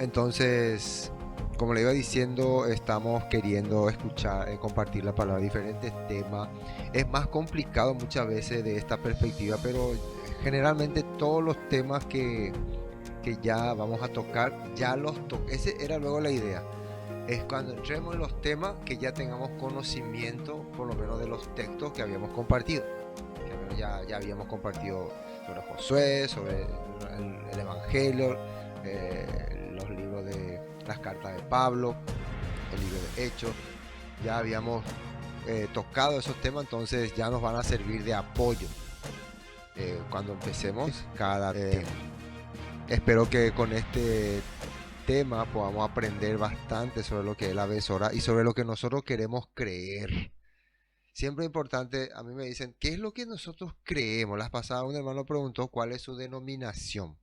Entonces, como le iba diciendo, estamos queriendo escuchar, compartir la palabra, diferentes temas. Es más complicado muchas veces de esta perspectiva, pero generalmente todos los temas que ya vamos a tocar, ya los toqué. Esa era luego la idea. Es cuando entremos en los temas que ya tengamos conocimiento, por lo menos de los textos que habíamos compartido. Que al menos ya habíamos compartido sobre Josué, sobre el Evangelio, los libros de las cartas de Pablo, el libro de Hechos. Ya habíamos tocado esos temas, entonces ya nos van a servir de apoyo cuando empecemos cada tema. Espero que con este tema podamos aprender bastante sobre lo que es la besora y sobre lo que nosotros queremos creer. Siempre es importante, a mí me dicen, ¿qué es lo que nosotros creemos? Las pasadas un hermano preguntó cuál es su denominación.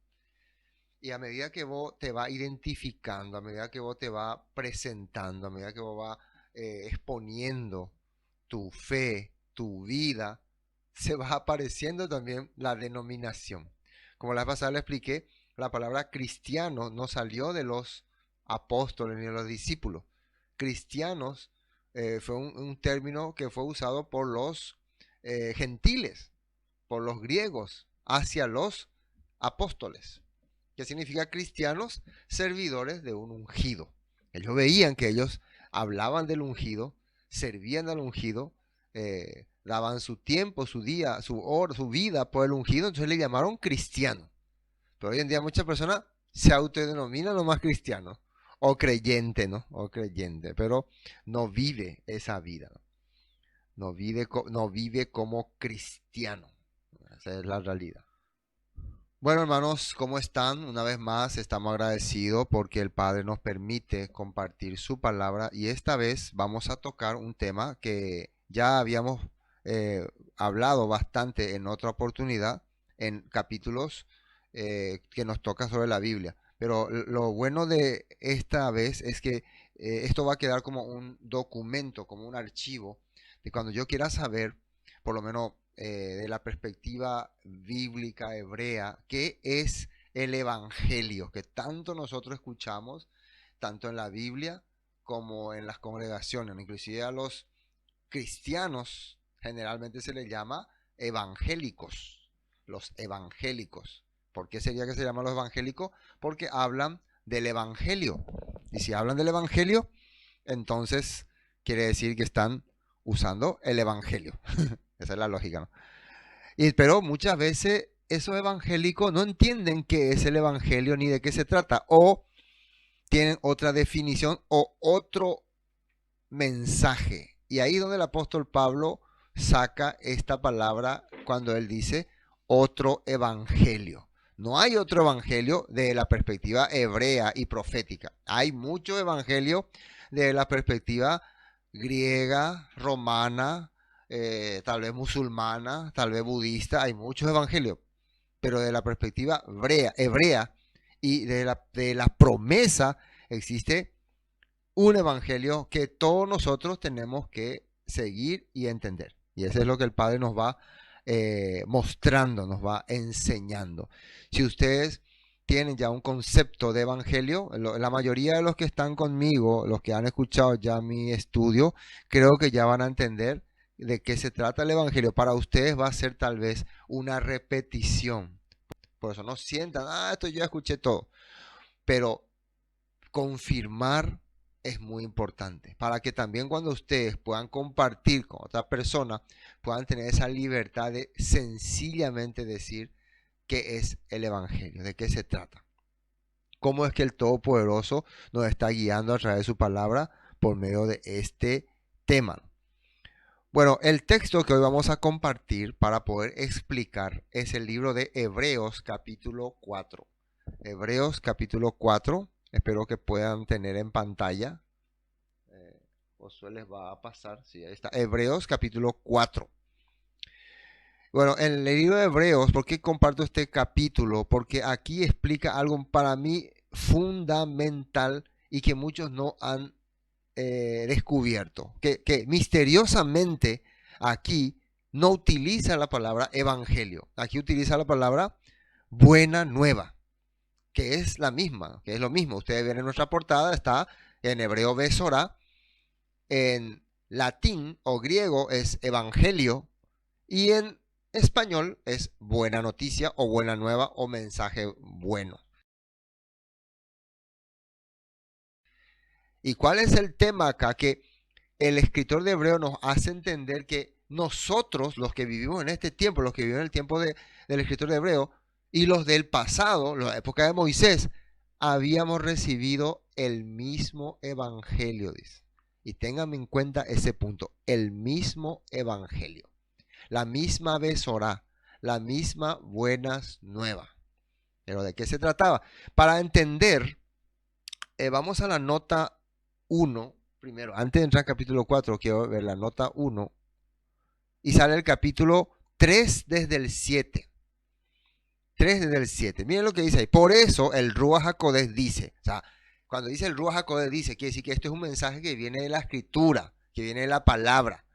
Y a medida que vos te vas identificando, a medida que vos te vas presentando, a medida que vos vas exponiendo tu fe, tu vida, se va apareciendo también la denominación. Como la pasada le expliqué, la palabra cristiano no salió de los apóstoles ni de los discípulos. Cristianos fue un término que fue usado por los gentiles, por los griegos, hacia los apóstoles. ¿Qué significa cristianos? Servidores de un ungido. Ellos veían que ellos hablaban del ungido, servían al ungido, daban su tiempo, su día, su hora, su vida por el ungido, entonces le llamaron cristiano. Pero hoy en día muchas personas se autodenominan nomás cristianos o creyente, ¿no? O creyente, pero no vive esa vida, ¿no? No vive como cristiano. Esa es la realidad. Bueno, hermanos, ¿cómo están? Una vez más, estamos agradecidos porque el Padre nos permite compartir su palabra y esta vez vamos a tocar un tema que ya habíamos hablado bastante en otra oportunidad, en capítulos que nos toca sobre la Biblia. Pero lo bueno de esta vez es que esto va a quedar como un documento, como un archivo, de cuando yo quiera saber, por lo menos de la perspectiva bíblica hebrea, qué es el Evangelio, que tanto nosotros escuchamos, tanto en la Biblia como en las congregaciones, inclusive a los cristianos generalmente se les llama evangélicos, los evangélicos. ¿Por qué sería que se llaman los evangélicos? Porque hablan del Evangelio. Y si hablan del Evangelio, entonces quiere decir que están usando el Evangelio. Esa es la lógica, ¿no? Pero muchas veces esos evangélicos no entienden qué es el Evangelio ni de qué se trata. O tienen otra definición o otro mensaje. Y ahí es donde el apóstol Pablo saca esta palabra cuando él dice otro evangelio. No hay otro evangelio de la perspectiva hebrea y profética. Hay mucho evangelio de la perspectiva griega, romana, tal vez musulmana, tal vez budista. Hay muchos evangelios. Pero de la perspectiva hebrea y de la promesa existe un evangelio que todos nosotros tenemos que seguir y entender. Y eso es lo que el Padre nos va mostrando, nos va enseñando. Si ustedes tienen ya un concepto de evangelio, la mayoría de los que están conmigo, los que han escuchado ya mi estudio, creo que ya van a entender de qué se trata el evangelio. Para ustedes va a ser tal vez una repetición. Por eso no sientan, esto ya escuché todo. Pero confirmar es muy importante para que también cuando ustedes puedan compartir con otra persona puedan tener esa libertad de sencillamente decir qué es el evangelio, de qué se trata, cómo es que el Todopoderoso nos está guiando a través de su palabra por medio de este tema. Bueno, el texto que hoy vamos a compartir para poder explicar es el libro de Hebreos capítulo 4. Hebreos capítulo 4. Espero que puedan tener en pantalla. Josué les va a pasar. Sí, ahí está. Hebreos capítulo 4. Bueno, en el libro de Hebreos, ¿por qué comparto este capítulo? Porque aquí explica algo para mí fundamental y que muchos no han descubierto. Que misteriosamente aquí no utiliza la palabra evangelio. Aquí utiliza la palabra buena nueva. que es la misma, que es lo mismo. Ustedes ven en nuestra portada, está en hebreo Besorá, en latín o griego es evangelio y en español es buena noticia o buena nueva o mensaje bueno. ¿Y cuál es el tema acá? Que el escritor de Hebreo nos hace entender que nosotros, los que vivimos en este tiempo, los que vivimos en el tiempo del escritor de Hebreo, y los del pasado, la época de Moisés, habíamos recibido el mismo evangelio, dice. Y tengan en cuenta ese punto, el mismo evangelio, la misma Besorá, la misma buenas nuevas. Pero ¿de qué se trataba? Para entender, vamos a la nota 1, primero, antes de entrar al capítulo 4, quiero ver la nota 1, y sale el capítulo 3 desde el 7. 3 desde el 7. Miren lo que dice ahí. Por eso el Ruach HaKodesh dice, o sea, cuando dice el Ruach HaKodesh dice, quiere decir que esto es un mensaje que viene de la escritura, que viene de la palabra.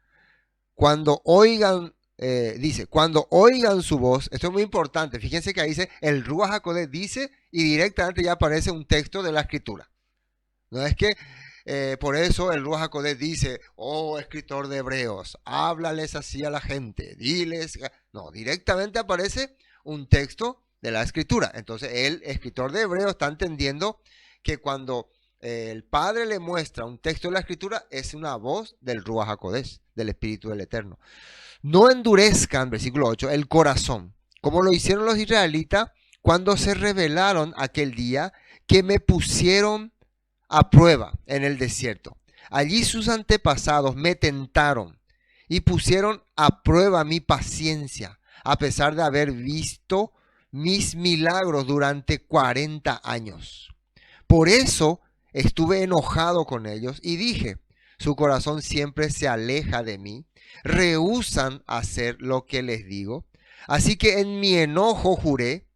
Cuando oigan, dice, cuando oigan su voz, esto es muy importante, fíjense que ahí dice, el Ruach HaKodesh dice, y directamente ya aparece un texto de la escritura. No es que por eso el Ruach HaKodesh dice, oh escritor de Hebreos, háblales así a la gente, diles. No, directamente aparece un texto de la escritura. Entonces el escritor de Hebreos está entendiendo que cuando el Padre le muestra un texto de la escritura, es una voz del Ruach HaKodesh, del Espíritu del Eterno. No endurezcan, versículo 8, el corazón, como lo hicieron los israelitas cuando se rebelaron aquel día que me pusieron a prueba en el desierto. Allí sus antepasados me tentaron y pusieron a prueba mi paciencia, a pesar de haber visto mis milagros durante 40 años. Por eso estuve enojado con ellos y dije, su corazón siempre se aleja de mí, rehúsan hacer lo que les digo. Así que en mi enojo juré,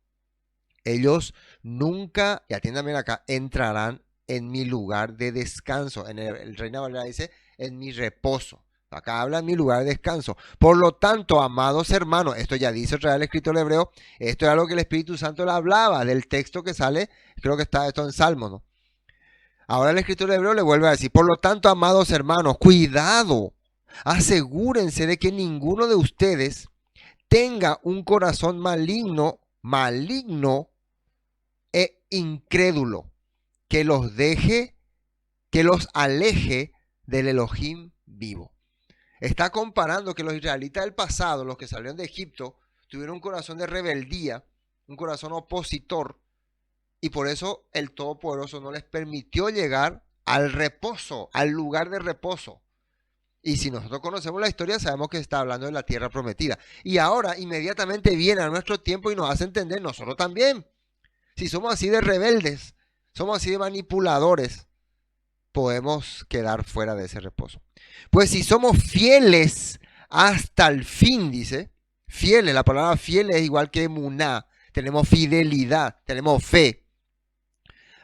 ellos nunca, y atiéndanme acá, entrarán en mi lugar de descanso. En el Reina Valera dice, en mi reposo. Acá habla en mi lugar de descanso. Por lo tanto, amados hermanos, esto ya dice otra vez el escritor hebreo, esto es algo que el Espíritu Santo le hablaba del texto que sale, creo que está esto en Salmo, ¿no? Ahora el escritor hebreo le vuelve a decir, por lo tanto, amados hermanos, cuidado, asegúrense de que ninguno de ustedes tenga un corazón maligno e incrédulo, que los deje, que los aleje del Elohim vivo. Está comparando que los israelitas del pasado, los que salieron de Egipto, tuvieron un corazón de rebeldía, un corazón opositor, y por eso el Todopoderoso no les permitió llegar al reposo, al lugar de reposo. Y si nosotros conocemos la historia, sabemos que está hablando de la tierra prometida. Y ahora inmediatamente viene a nuestro tiempo y nos hace entender nosotros también. Si somos así de rebeldes, somos así de manipuladores, podemos quedar fuera de ese reposo. Pues si somos fieles hasta el fin, dice, fieles, la palabra fiel es igual que emuná, tenemos fidelidad, tenemos fe,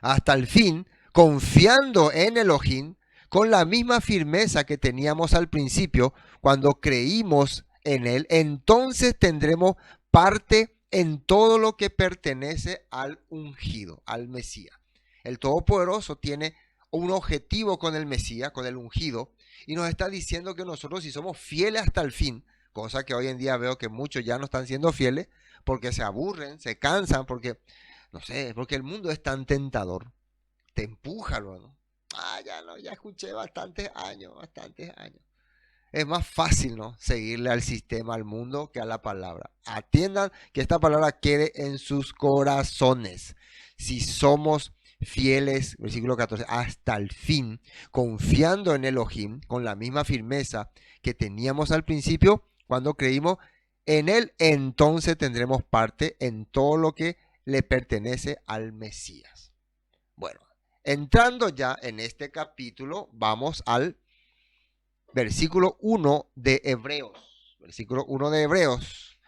hasta el fin, confiando en Elohim, con la misma firmeza que teníamos al principio, cuando creímos en Él, entonces tendremos parte en todo lo que pertenece al ungido, al Mesías. El Todopoderoso tiene un objetivo con el Mesías, con el ungido, y nos está diciendo que nosotros, si somos fieles hasta el fin, cosa que hoy en día veo que muchos ya no están siendo fieles, porque se aburren, se cansan, porque, no sé, porque el mundo es tan tentador, te empuja, ¿no? Ya no, ya escuché bastantes años. Es más fácil, ¿no?, seguirle al sistema, al mundo, que a la palabra. Atiendan que esta palabra quede en sus corazones. Si somos fieles, versículo 14, hasta el fin, confiando en Elohim, con la misma firmeza que teníamos al principio, cuando creímos en Él, entonces tendremos parte en todo lo que le pertenece al Mesías. Bueno, entrando ya en este capítulo, vamos al versículo 1 de Hebreos. Versículo 1 de Hebreos.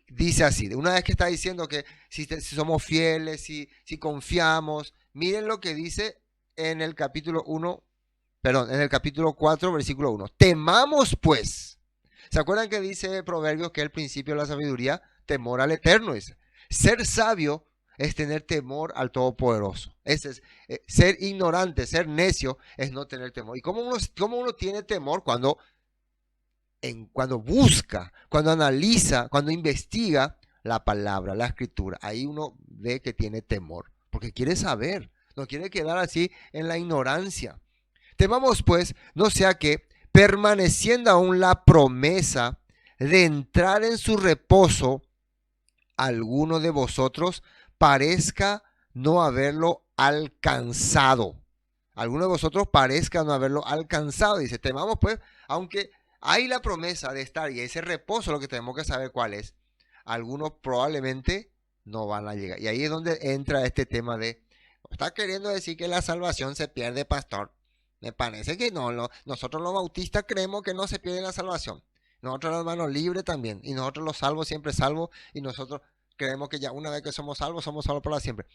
Dice así, una vez que está diciendo que si somos fieles, si confiamos, miren lo que dice en el capítulo 1, perdón, en el capítulo 4, versículo 1. Temamos pues. ¿Se acuerdan que dice Proverbios que el principio de la sabiduría, temor al Eterno? Dice. Ser sabio es tener temor al Todopoderoso. Ese es, ser ignorante, ser necio, es no tener temor. ¿Y cómo uno tiene temor? Cuando busca, cuando analiza, cuando investiga la palabra, la escritura. Ahí uno ve que tiene temor, porque quiere saber, no quiere quedar así en la ignorancia. Temamos pues, no sea que, permaneciendo aún la promesa de entrar en su reposo, alguno de vosotros parezca no haberlo alcanzado. Alguno de vosotros parezca no haberlo alcanzado. Dice, temamos pues, aunque hay la promesa de estar y ese reposo, lo que tenemos que saber cuál es. Algunos probablemente no van a llegar. Y ahí es donde entra este tema de, está queriendo decir que la salvación se pierde, pastor. Me parece que no. Nosotros los bautistas creemos que no se pierde la salvación. Nosotros los hermanos libres también. Y nosotros los salvos siempre salvos. Y nosotros creemos que ya una vez que somos salvos para siempre.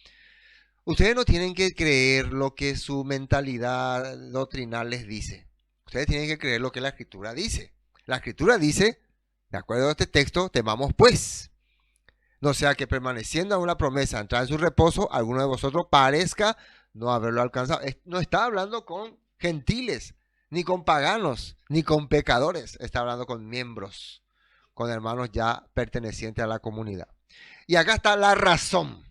Ustedes no tienen que creer lo que su mentalidad doctrinal les dice. Ustedes tienen que creer lo que la Escritura dice. La Escritura dice, de acuerdo a este texto, temamos pues. No sea que permaneciendo aún la promesa, entrar en su reposo, alguno de vosotros parezca no haberlo alcanzado. No está hablando con gentiles, ni con paganos, ni con pecadores. Está hablando con miembros, con hermanos ya pertenecientes a la comunidad. Y acá está la razón.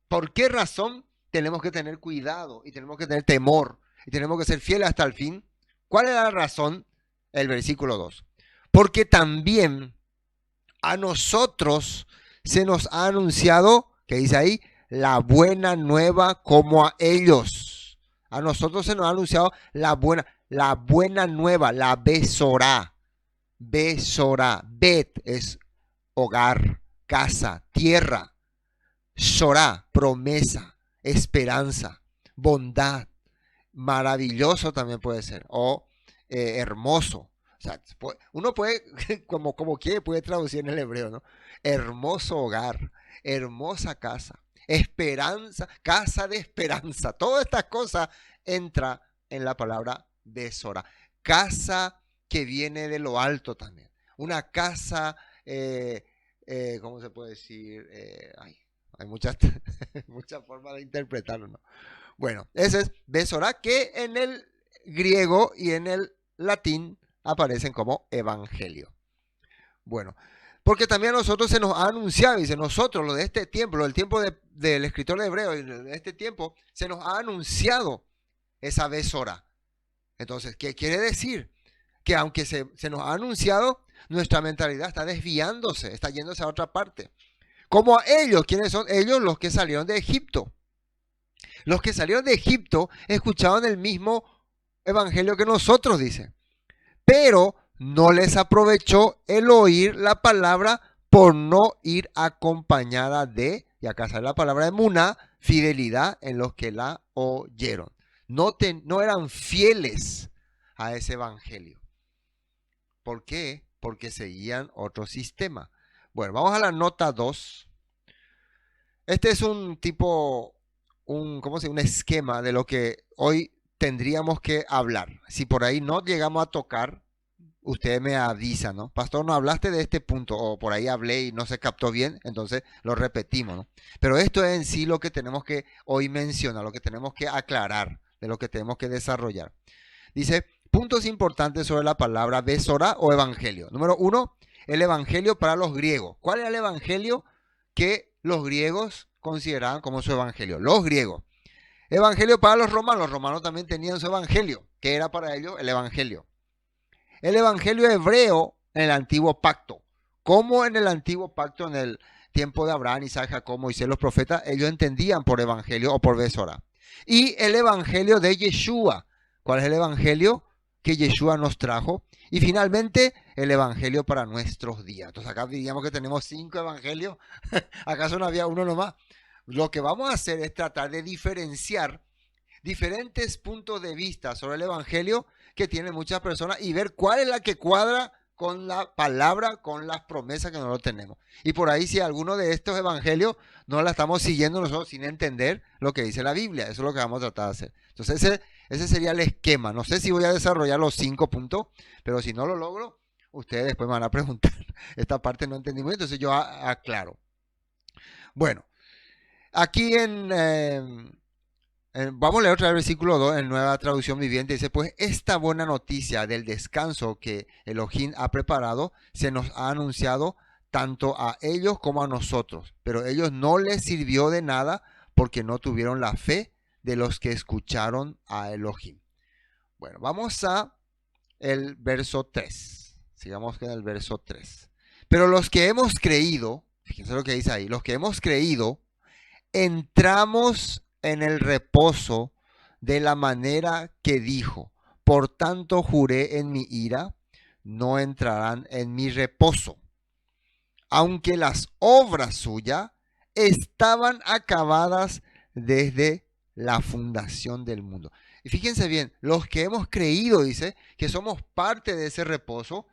¿Por qué razón tenemos que tener cuidado y tenemos que tener temor y tenemos que ser fieles hasta el fin? ¿Cuál es la razón? El versículo 2. Porque también a nosotros se nos ha anunciado, ¿qué dice ahí? La buena nueva como a ellos. A nosotros se nos ha anunciado la buena nueva, la besorá. Besorá. Bet es hogar, casa, tierra. Sorá, promesa, esperanza, bondad, maravilloso también puede ser, o hermoso. O sea, uno puede, como quiere, puede traducir en el hebreo, ¿no? Hermoso hogar, hermosa casa, esperanza, casa de esperanza. Todas estas cosas entra en la palabra Besorá. Casa que viene de lo alto también. Una casa, ¿cómo se puede decir? Hay muchas formas de interpretarlo, ¿no? Bueno, ese es Besorá, que en el griego y en el latín aparecen como evangelio. Bueno, porque también a nosotros se nos ha anunciado, dice nosotros, lo de este tiempo, lo del tiempo del escritor de Hebreo, y de este tiempo, se nos ha anunciado esa Besorá. Entonces, ¿qué quiere decir? Que aunque se nos ha anunciado, nuestra mentalidad está desviándose, está yéndose a otra parte. Como a ellos, ¿quiénes son ellos? Los que salieron de Egipto. Los que salieron de Egipto escuchaban el mismo evangelio que nosotros, dice. Pero no les aprovechó el oír la palabra por no ir acompañada de, y acá sale la palabra de muná, fidelidad en los que la oyeron. No eran fieles a ese evangelio. ¿Por qué? Porque seguían otro sistema. Bueno, vamos a la nota 2. Este es un tipo, ¿cómo se dice? Un esquema de lo que hoy tendríamos que hablar. Si por ahí no llegamos a tocar, usted me avisa, ¿no? Pastor, no hablaste de este punto, o por ahí hablé y no se captó bien, entonces lo repetimos, ¿no? Pero esto es en sí lo que tenemos que hoy mencionar, lo que tenemos que aclarar, de lo que tenemos que desarrollar. Dice, puntos importantes sobre la palabra Besorá o evangelio. Número 1, el evangelio para los griegos. ¿Cuál era el evangelio que los griegos consideraban como su evangelio? Los griegos. Evangelio para los romanos también tenían su evangelio, que era para ellos el evangelio. El evangelio hebreo en el antiguo pacto. Como en el antiguo pacto, en el tiempo de Abraham, Isaac, Jacob, Moisés, los profetas, ellos entendían por evangelio o por Besorá. Y el evangelio de Yeshua. ¿Cuál es el evangelio que Yeshua nos trajo? Y finalmente, el evangelio para nuestros días. Entonces acá diríamos que tenemos 5 evangelios. ¿Acaso no había uno nomás? Lo que vamos a hacer es tratar de diferenciar diferentes puntos de vista sobre el evangelio que tienen muchas personas y ver cuál es la que cuadra con la palabra, con las promesas que nosotros tenemos. Y por ahí, si alguno de estos evangelios no la estamos siguiendo nosotros sin entender lo que dice la Biblia, eso es lo que vamos a tratar de hacer. Entonces ese sería el esquema. No sé si voy a desarrollar los 5 puntos, pero si no lo logro, ustedes después me van a preguntar. Esta parte no entendí muy bien, entonces yo aclaro. Bueno, Aquí vamos a leer otra vez el versículo 2 en Nueva Traducción Viviente. Dice, pues esta buena noticia del descanso que Elohim ha preparado se nos ha anunciado tanto a ellos como a nosotros. Pero ellos no les sirvió de nada porque no tuvieron la fe de los que escucharon a Elohim. Bueno, vamos a el verso 3. Sigamos con el verso 3. Pero los que hemos creído, fíjense lo que dice ahí, los que hemos creído, entramos en el reposo de la manera que dijo. Por tanto juré en mi ira, no entrarán en mi reposo. Aunque las obras suyas estaban acabadas desde la fundación del mundo. Y fíjense bien, los que hemos creído, dice, que somos parte de ese reposo,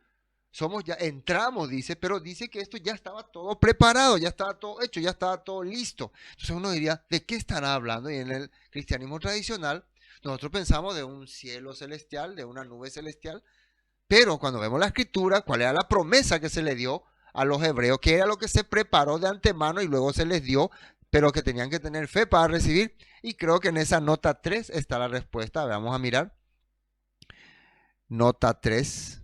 entramos, dice, pero dice que esto ya estaba todo preparado, ya estaba todo hecho, ya estaba todo listo. Entonces uno diría, ¿de qué estará hablando? Y en el cristianismo tradicional, nosotros pensamos de un cielo celestial, de una nube celestial, pero cuando vemos la escritura, ¿cuál era la promesa que se le dio a los hebreos? ¿Qué era lo que se preparó de antemano y luego se les dio, pero que tenían que tener fe para recibir? Y creo que en esa nota 3 está la respuesta. Vamos a mirar. Nota 3.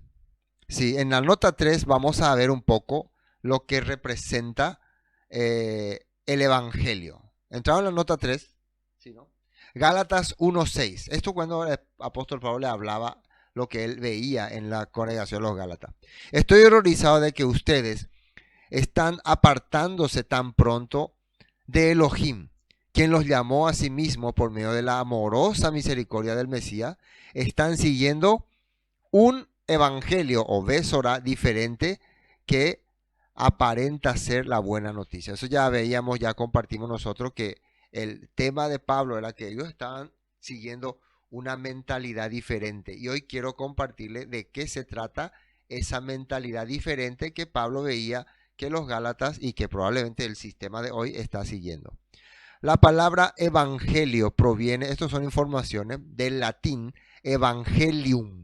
Sí, en la nota 3 vamos a ver un poco lo que representa el Evangelio. ¿Entraron en la nota 3? Sí, ¿no? Gálatas 1:6. Esto cuando el apóstol Pablo le hablaba lo que él veía en la congregación de los Gálatas. Estoy horrorizado de que ustedes están apartándose tan pronto de Elohim, quien los llamó a sí mismo por medio de la amorosa misericordia del Mesías. Están siguiendo un evangelio o Besora diferente que aparenta ser la buena noticia. Eso ya veíamos, ya compartimos nosotros que el tema de Pablo era que ellos estaban siguiendo una mentalidad diferente. Y hoy quiero compartirles de qué se trata esa mentalidad diferente que Pablo veía que los Gálatas y que probablemente el sistema de hoy está siguiendo. La palabra evangelio proviene, estas son informaciones, del latín evangelium.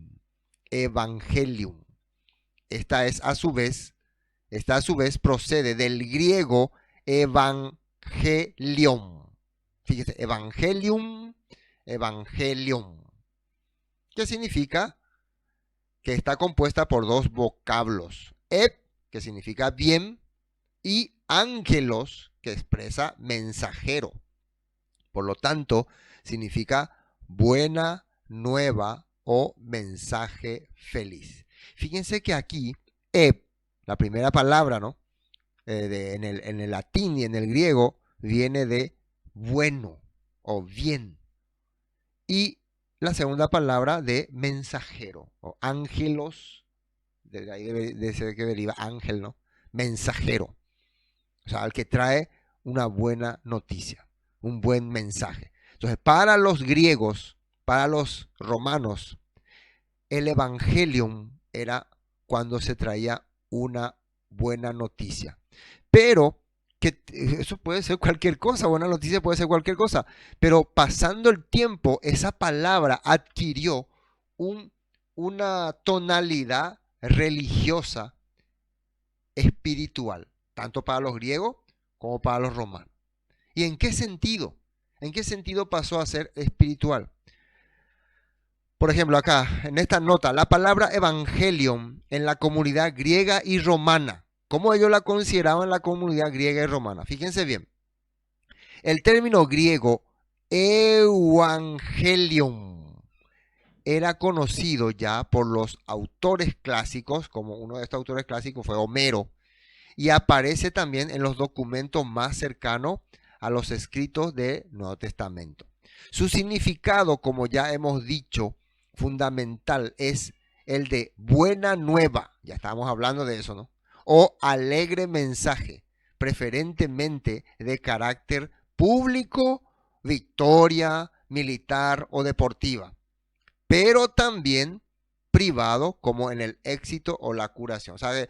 Evangelium. Esta a su vez procede del griego evangelium. Fíjese, evangelium, que significa que está compuesta por dos vocablos. Que significa bien, y ángelos, que expresa mensajero. Por lo tanto, significa buena nueva o mensaje feliz. Fíjense que aquí, la primera palabra, ¿no? En el latín y en el griego, viene de bueno o bien. Y la segunda palabra de mensajero o ángelos, de ahí debe ser que deriva ángel, ¿no? Mensajero. O sea, el que trae una buena noticia, un buen mensaje. Entonces, para los griegos, para los romanos, el evangelium era cuando se traía una buena noticia. Pero que eso puede ser cualquier cosa, buena noticia puede ser cualquier cosa. Pero pasando el tiempo, esa palabra adquirió una tonalidad religiosa, espiritual, tanto para los griegos como para los romanos. ¿Y en qué sentido? ¿En qué sentido pasó a ser espiritual? Por ejemplo, acá, en esta nota, la palabra evangelium en la comunidad griega y romana. ¿Cómo ellos la consideraban en la comunidad griega y romana? Fíjense bien. El término griego evangelium era conocido ya por los autores clásicos, como uno de estos autores clásicos fue Homero, y aparece también en los documentos más cercanos a los escritos del Nuevo Testamento. Su significado, como ya hemos dicho, fundamental es el de buena nueva, ya estábamos hablando de eso, ¿no? O alegre mensaje, preferentemente de carácter público, victoria, militar o deportiva, pero también privado, como en el éxito o la curación. O sea,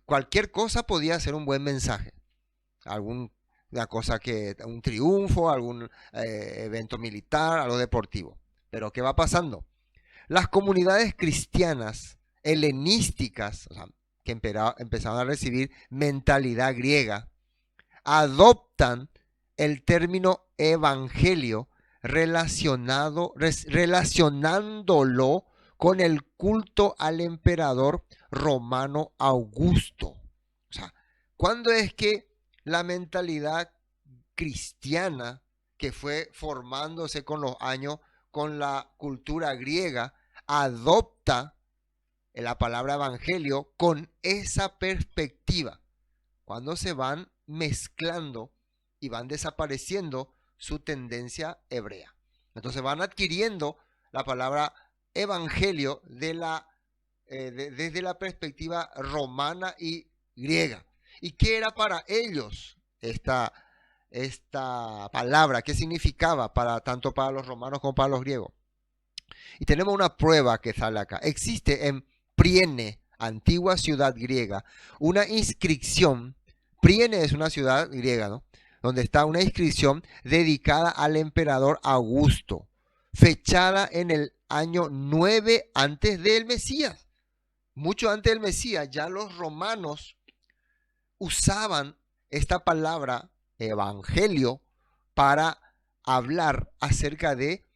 cualquier cosa podía ser un buen mensaje. Un triunfo, algún evento militar, algo deportivo. Pero ¿qué va pasando? Las comunidades cristianas helenísticas, o sea, que empezaron a recibir mentalidad griega, adoptan el término evangelio relacionándolo con el culto al emperador romano Augusto. O sea, ¿cuándo es que la mentalidad cristiana que fue formándose con los años con la cultura griega adopta la palabra evangelio con esa perspectiva? Cuando se van mezclando y van desapareciendo su tendencia hebrea. Entonces van adquiriendo la palabra evangelio desde la perspectiva romana y griega. ¿Y qué era para ellos esta palabra? ¿Qué significaba tanto para los romanos como para los griegos? Y tenemos una prueba que sale acá. Existe en Priene, antigua ciudad griega, una inscripción. Priene es una ciudad griega, ¿no? Donde está una inscripción dedicada al emperador Augusto, fechada en el año 9 antes del Mesías. Mucho antes del Mesías, ya los romanos usaban esta palabra evangelio para hablar acerca de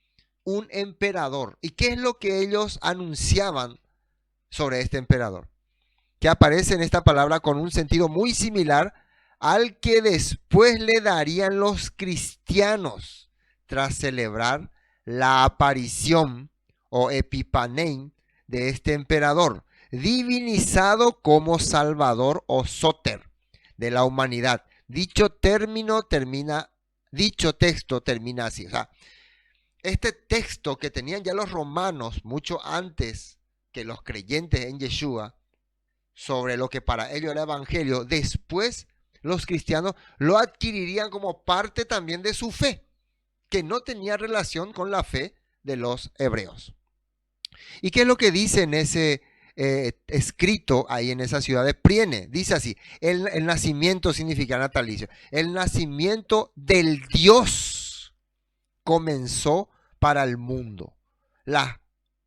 un emperador. ¿Y qué es lo que ellos anunciaban sobre este emperador? Que aparece en esta palabra con un sentido muy similar al que después le darían los cristianos tras celebrar la aparición o epipanein de este emperador, divinizado como Salvador o Sóter de la humanidad. Dicho texto termina así. O sea, este texto que tenían ya los romanos mucho antes que los creyentes en Yeshua, sobre lo que para ellos era evangelio, después los cristianos lo adquirirían como parte también de su fe, que no tenía relación con la fe de los hebreos. ¿Y qué es lo que dice en ese escrito ahí en esa ciudad de Priene? Dice así: el nacimiento significa natalicio. El nacimiento del Dios comenzó para el mundo. Las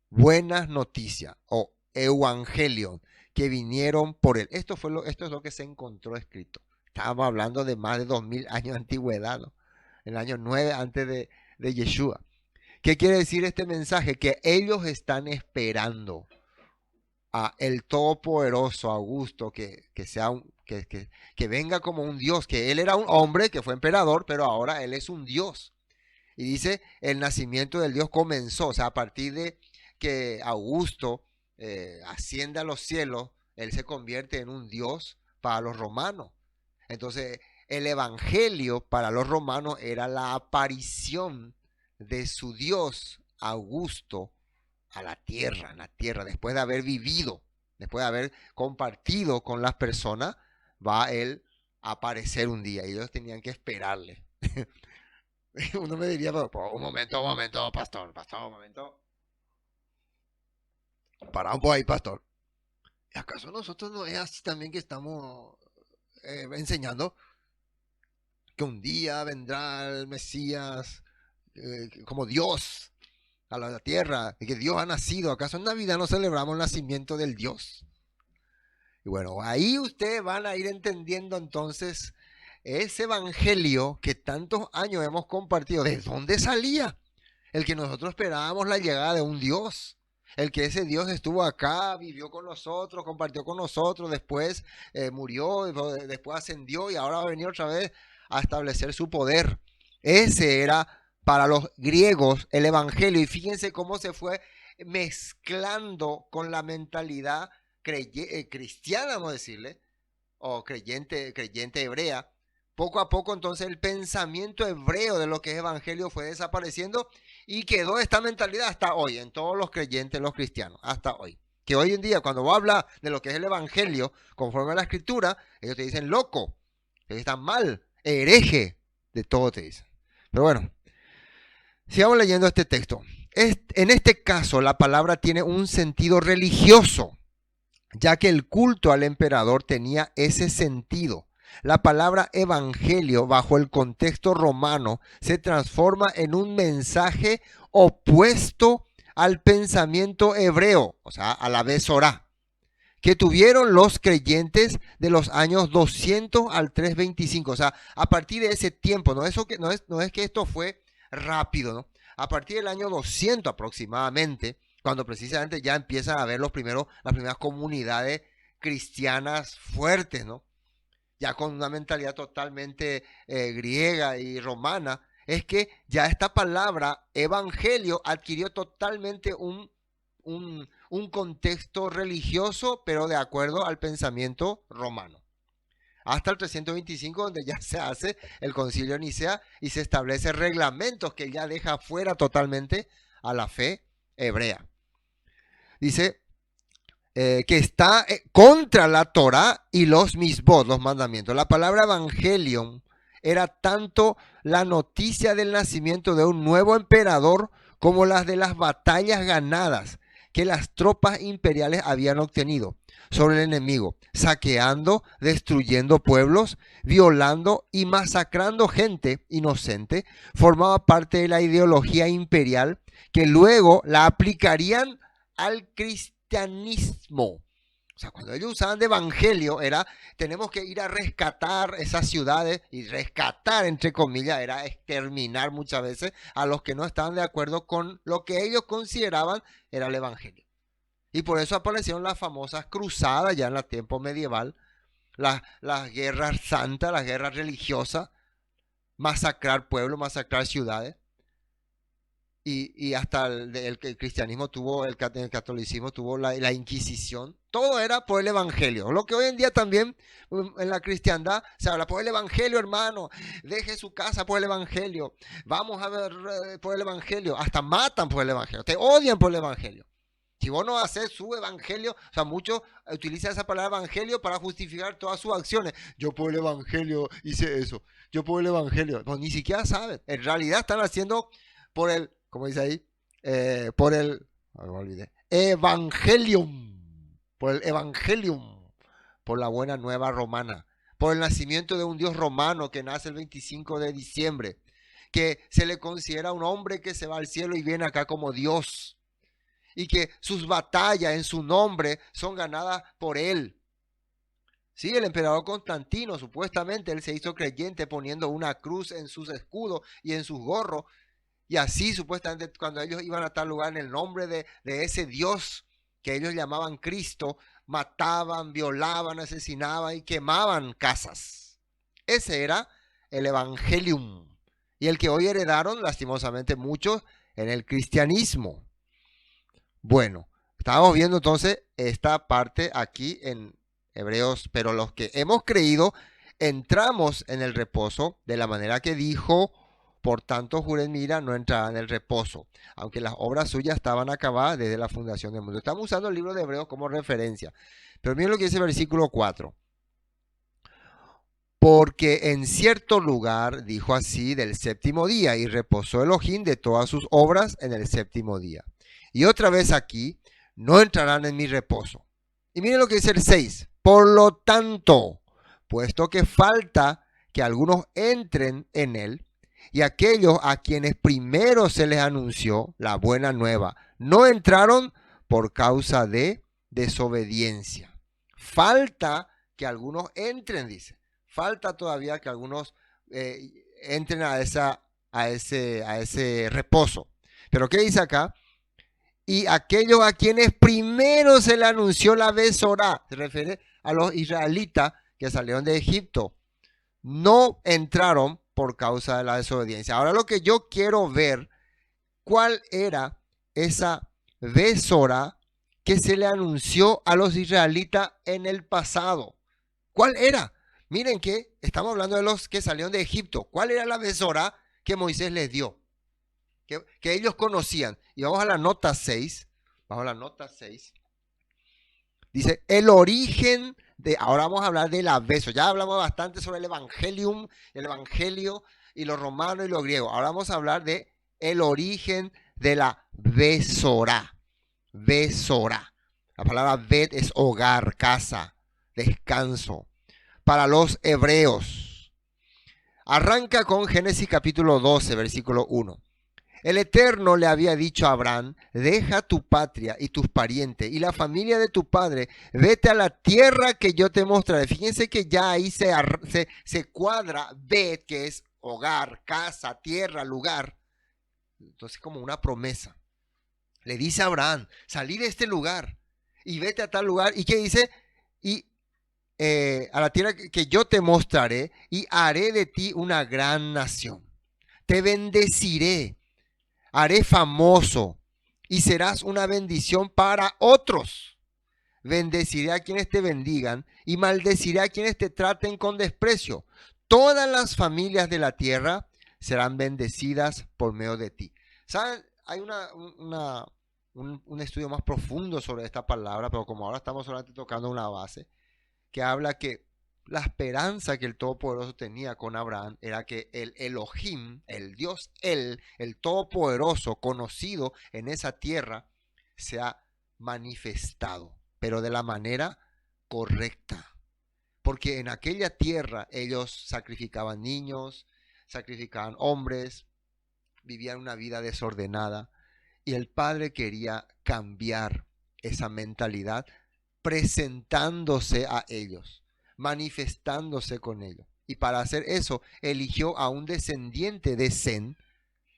buenas noticias o evangelion que vinieron por él. Esto es lo que se encontró escrito. Estábamos hablando de más de 2000 años de antigüedad, ¿no? En el año 9 antes de Yeshua. ¿Qué quiere decir este mensaje? Que ellos están esperando a el Todopoderoso Augusto que venga como un Dios, que él era un hombre que fue emperador, pero ahora él es un Dios. Y dice, el nacimiento del Dios comenzó, o sea, a partir de que Augusto asciende a los cielos, él se convierte en un Dios para los romanos. Entonces, el evangelio para los romanos era la aparición de su Dios Augusto a la tierra, después de haber vivido, después de haber compartido con las personas, va él a aparecer un día y ellos tenían que esperarle. Uno me diría, pero, un momento, pastor, un momento. Paramos por ahí, pastor. ¿Acaso nosotros no es así también que estamos enseñando que un día vendrá el Mesías como Dios a la tierra, y que Dios ha nacido? ¿Acaso en Navidad no celebramos el nacimiento del Dios? Y bueno, ahí ustedes van a ir entendiendo entonces ese evangelio que tantos años hemos compartido. ¿De dónde salía? El que nosotros esperábamos la llegada de un Dios. El que ese Dios estuvo acá, vivió con nosotros, compartió con nosotros, después murió, después ascendió y ahora va a venir otra vez a establecer su poder. Ese era para los griegos el evangelio. Y fíjense cómo se fue mezclando con la mentalidad cristiana, vamos a decirle, o creyente hebrea. Poco a poco entonces el pensamiento hebreo de lo que es evangelio fue desapareciendo y quedó esta mentalidad hasta hoy en todos los creyentes, los cristianos, hasta hoy. Que hoy en día cuando vos hablas de lo que es el evangelio conforme a la escritura, ellos te dicen loco, ellos están mal, hereje, de todo te dicen. Pero bueno, sigamos leyendo este texto. En este caso la palabra tiene un sentido religioso, ya que el culto al emperador tenía ese sentido. La palabra evangelio bajo el contexto romano se transforma en un mensaje opuesto al pensamiento hebreo, o sea, a la vez Sorá, que tuvieron los creyentes de los años 200 al 325. O sea, a partir de ese tiempo, no es que esto fue rápido, ¿no? A partir del año 200 aproximadamente, cuando precisamente ya empiezan a haber las primeras comunidades cristianas fuertes, ¿no? Ya con una mentalidad totalmente griega y romana, es que ya esta palabra evangelio adquirió totalmente un contexto religioso, pero de acuerdo al pensamiento romano. Hasta el 325, donde ya se hace el concilio de Nicea y se establecen reglamentos que ya deja fuera totalmente a la fe hebrea. Dice que está contra la Torá y los misbot, los mandamientos. La palabra evangelion era tanto la noticia del nacimiento de un nuevo emperador como las de las batallas ganadas que las tropas imperiales habían obtenido sobre el enemigo, saqueando, destruyendo pueblos, violando y masacrando gente inocente. Formaba parte de la ideología imperial que luego la aplicarían al cristianismo. O sea, cuando ellos usaban de evangelio, tenemos que ir a rescatar esas ciudades, y rescatar, entre comillas, era exterminar muchas veces a los que no estaban de acuerdo con lo que ellos consideraban era el evangelio. Y por eso aparecieron las famosas cruzadas ya en el tiempo medieval, las guerras santas, las guerras religiosas, masacrar pueblos, masacrar ciudades. Y hasta el cristianismo tuvo, el catolicismo tuvo la Inquisición. Todo era por el evangelio. Lo que hoy en día también en la cristiandad se habla por el evangelio, hermano. Deje su casa por el evangelio. Vamos a ver por el evangelio. Hasta matan por el evangelio. Te odian por el evangelio. Si vos no haces su evangelio, o sea, muchos utilizan esa palabra evangelio para justificar todas sus acciones. Yo por el evangelio hice eso. Yo por el evangelio. Pues ni siquiera saben. En realidad están haciendo por el, como dice ahí, por el, me olvidé, evangelium. Por el evangelium. Por la buena nueva romana. Por el nacimiento de un Dios romano que nace el 25 de diciembre. Que se le considera un hombre que se va al cielo y viene acá como Dios. Y que sus batallas en su nombre son ganadas por él. Sí, el emperador Constantino, supuestamente él se hizo creyente poniendo una cruz en sus escudos y en sus gorros. Y así, supuestamente, cuando ellos iban a tal lugar en el nombre de ese Dios que ellos llamaban Cristo, mataban, violaban, asesinaban y quemaban casas. Ese era el evangelium. Y el que hoy heredaron, lastimosamente, muchos en el cristianismo. Bueno, estamos viendo entonces esta parte aquí en Hebreos, pero los que hemos creído entramos en el reposo de la manera que dijo, por tanto juren mira, no entrarán en el reposo, aunque las obras suyas estaban acabadas desde la fundación del mundo. Estamos usando el libro de Hebreos como referencia, pero miren lo que dice el versículo 4. Porque en cierto lugar dijo así del séptimo día, y reposó Elohim de todas sus obras en el séptimo día. Y otra vez aquí, no entrarán en mi reposo. Y miren lo que dice el 6. Por lo tanto, puesto que falta que algunos entren en él, y aquellos a quienes primero se les anunció la buena nueva, no entraron por causa de desobediencia. Falta que algunos entren, dice. Falta todavía que algunos entren a ese reposo. Pero ¿qué dice acá? Y aquellos a quienes primero se le anunció la Besorá, se refiere a los israelitas que salieron de Egipto, no entraron por causa de la desobediencia. Ahora lo que yo quiero ver, ¿cuál era esa Besorá que se le anunció a los israelitas en el pasado? ¿Cuál era? Miren que estamos hablando de los que salieron de Egipto. ¿Cuál era la Besorá que Moisés les dio? Que ellos conocían. Y vamos a la nota 6. Vamos a la nota 6. Dice, el origen de... Ahora vamos a hablar de la Beso. Ya hablamos bastante sobre el evangelium, el evangelio y lo romano y lo griego. Ahora vamos a hablar de el origen de la Besorá. Besorá. La palabra Bet es hogar, casa, descanso. Para los hebreos. Arranca con Génesis capítulo 12, versículo 1. El Eterno le había dicho a Abraham, deja tu patria y tus parientes y la familia de tu padre, vete a la tierra que yo te mostraré. Fíjense que ya ahí se cuadra Bet, que es hogar, casa, tierra, lugar. Entonces como una promesa. Le dice a Abraham, salí de este lugar y vete a tal lugar. ¿Y qué dice? Y a la tierra que yo te mostraré y haré de ti una gran nación. Te bendeciré, haré famoso y serás una bendición para otros. Bendeciré a quienes te bendigan y maldeciré a quienes te traten con desprecio. Todas las familias de la tierra serán bendecidas por medio de ti. ¿Saben? Hay un estudio más profundo sobre esta palabra, pero como ahora estamos solamente tocando una base, que habla que la esperanza que el Todopoderoso tenía con Abraham era que el Elohim, el Dios, el Todopoderoso, conocido en esa tierra, sea manifestado, pero de la manera correcta. Porque en aquella tierra ellos sacrificaban niños, sacrificaban hombres, vivían una vida desordenada. Y el Padre quería cambiar esa mentalidad presentándose a ellos, manifestándose con ellos. Y para hacer eso, eligió a un descendiente de Sem.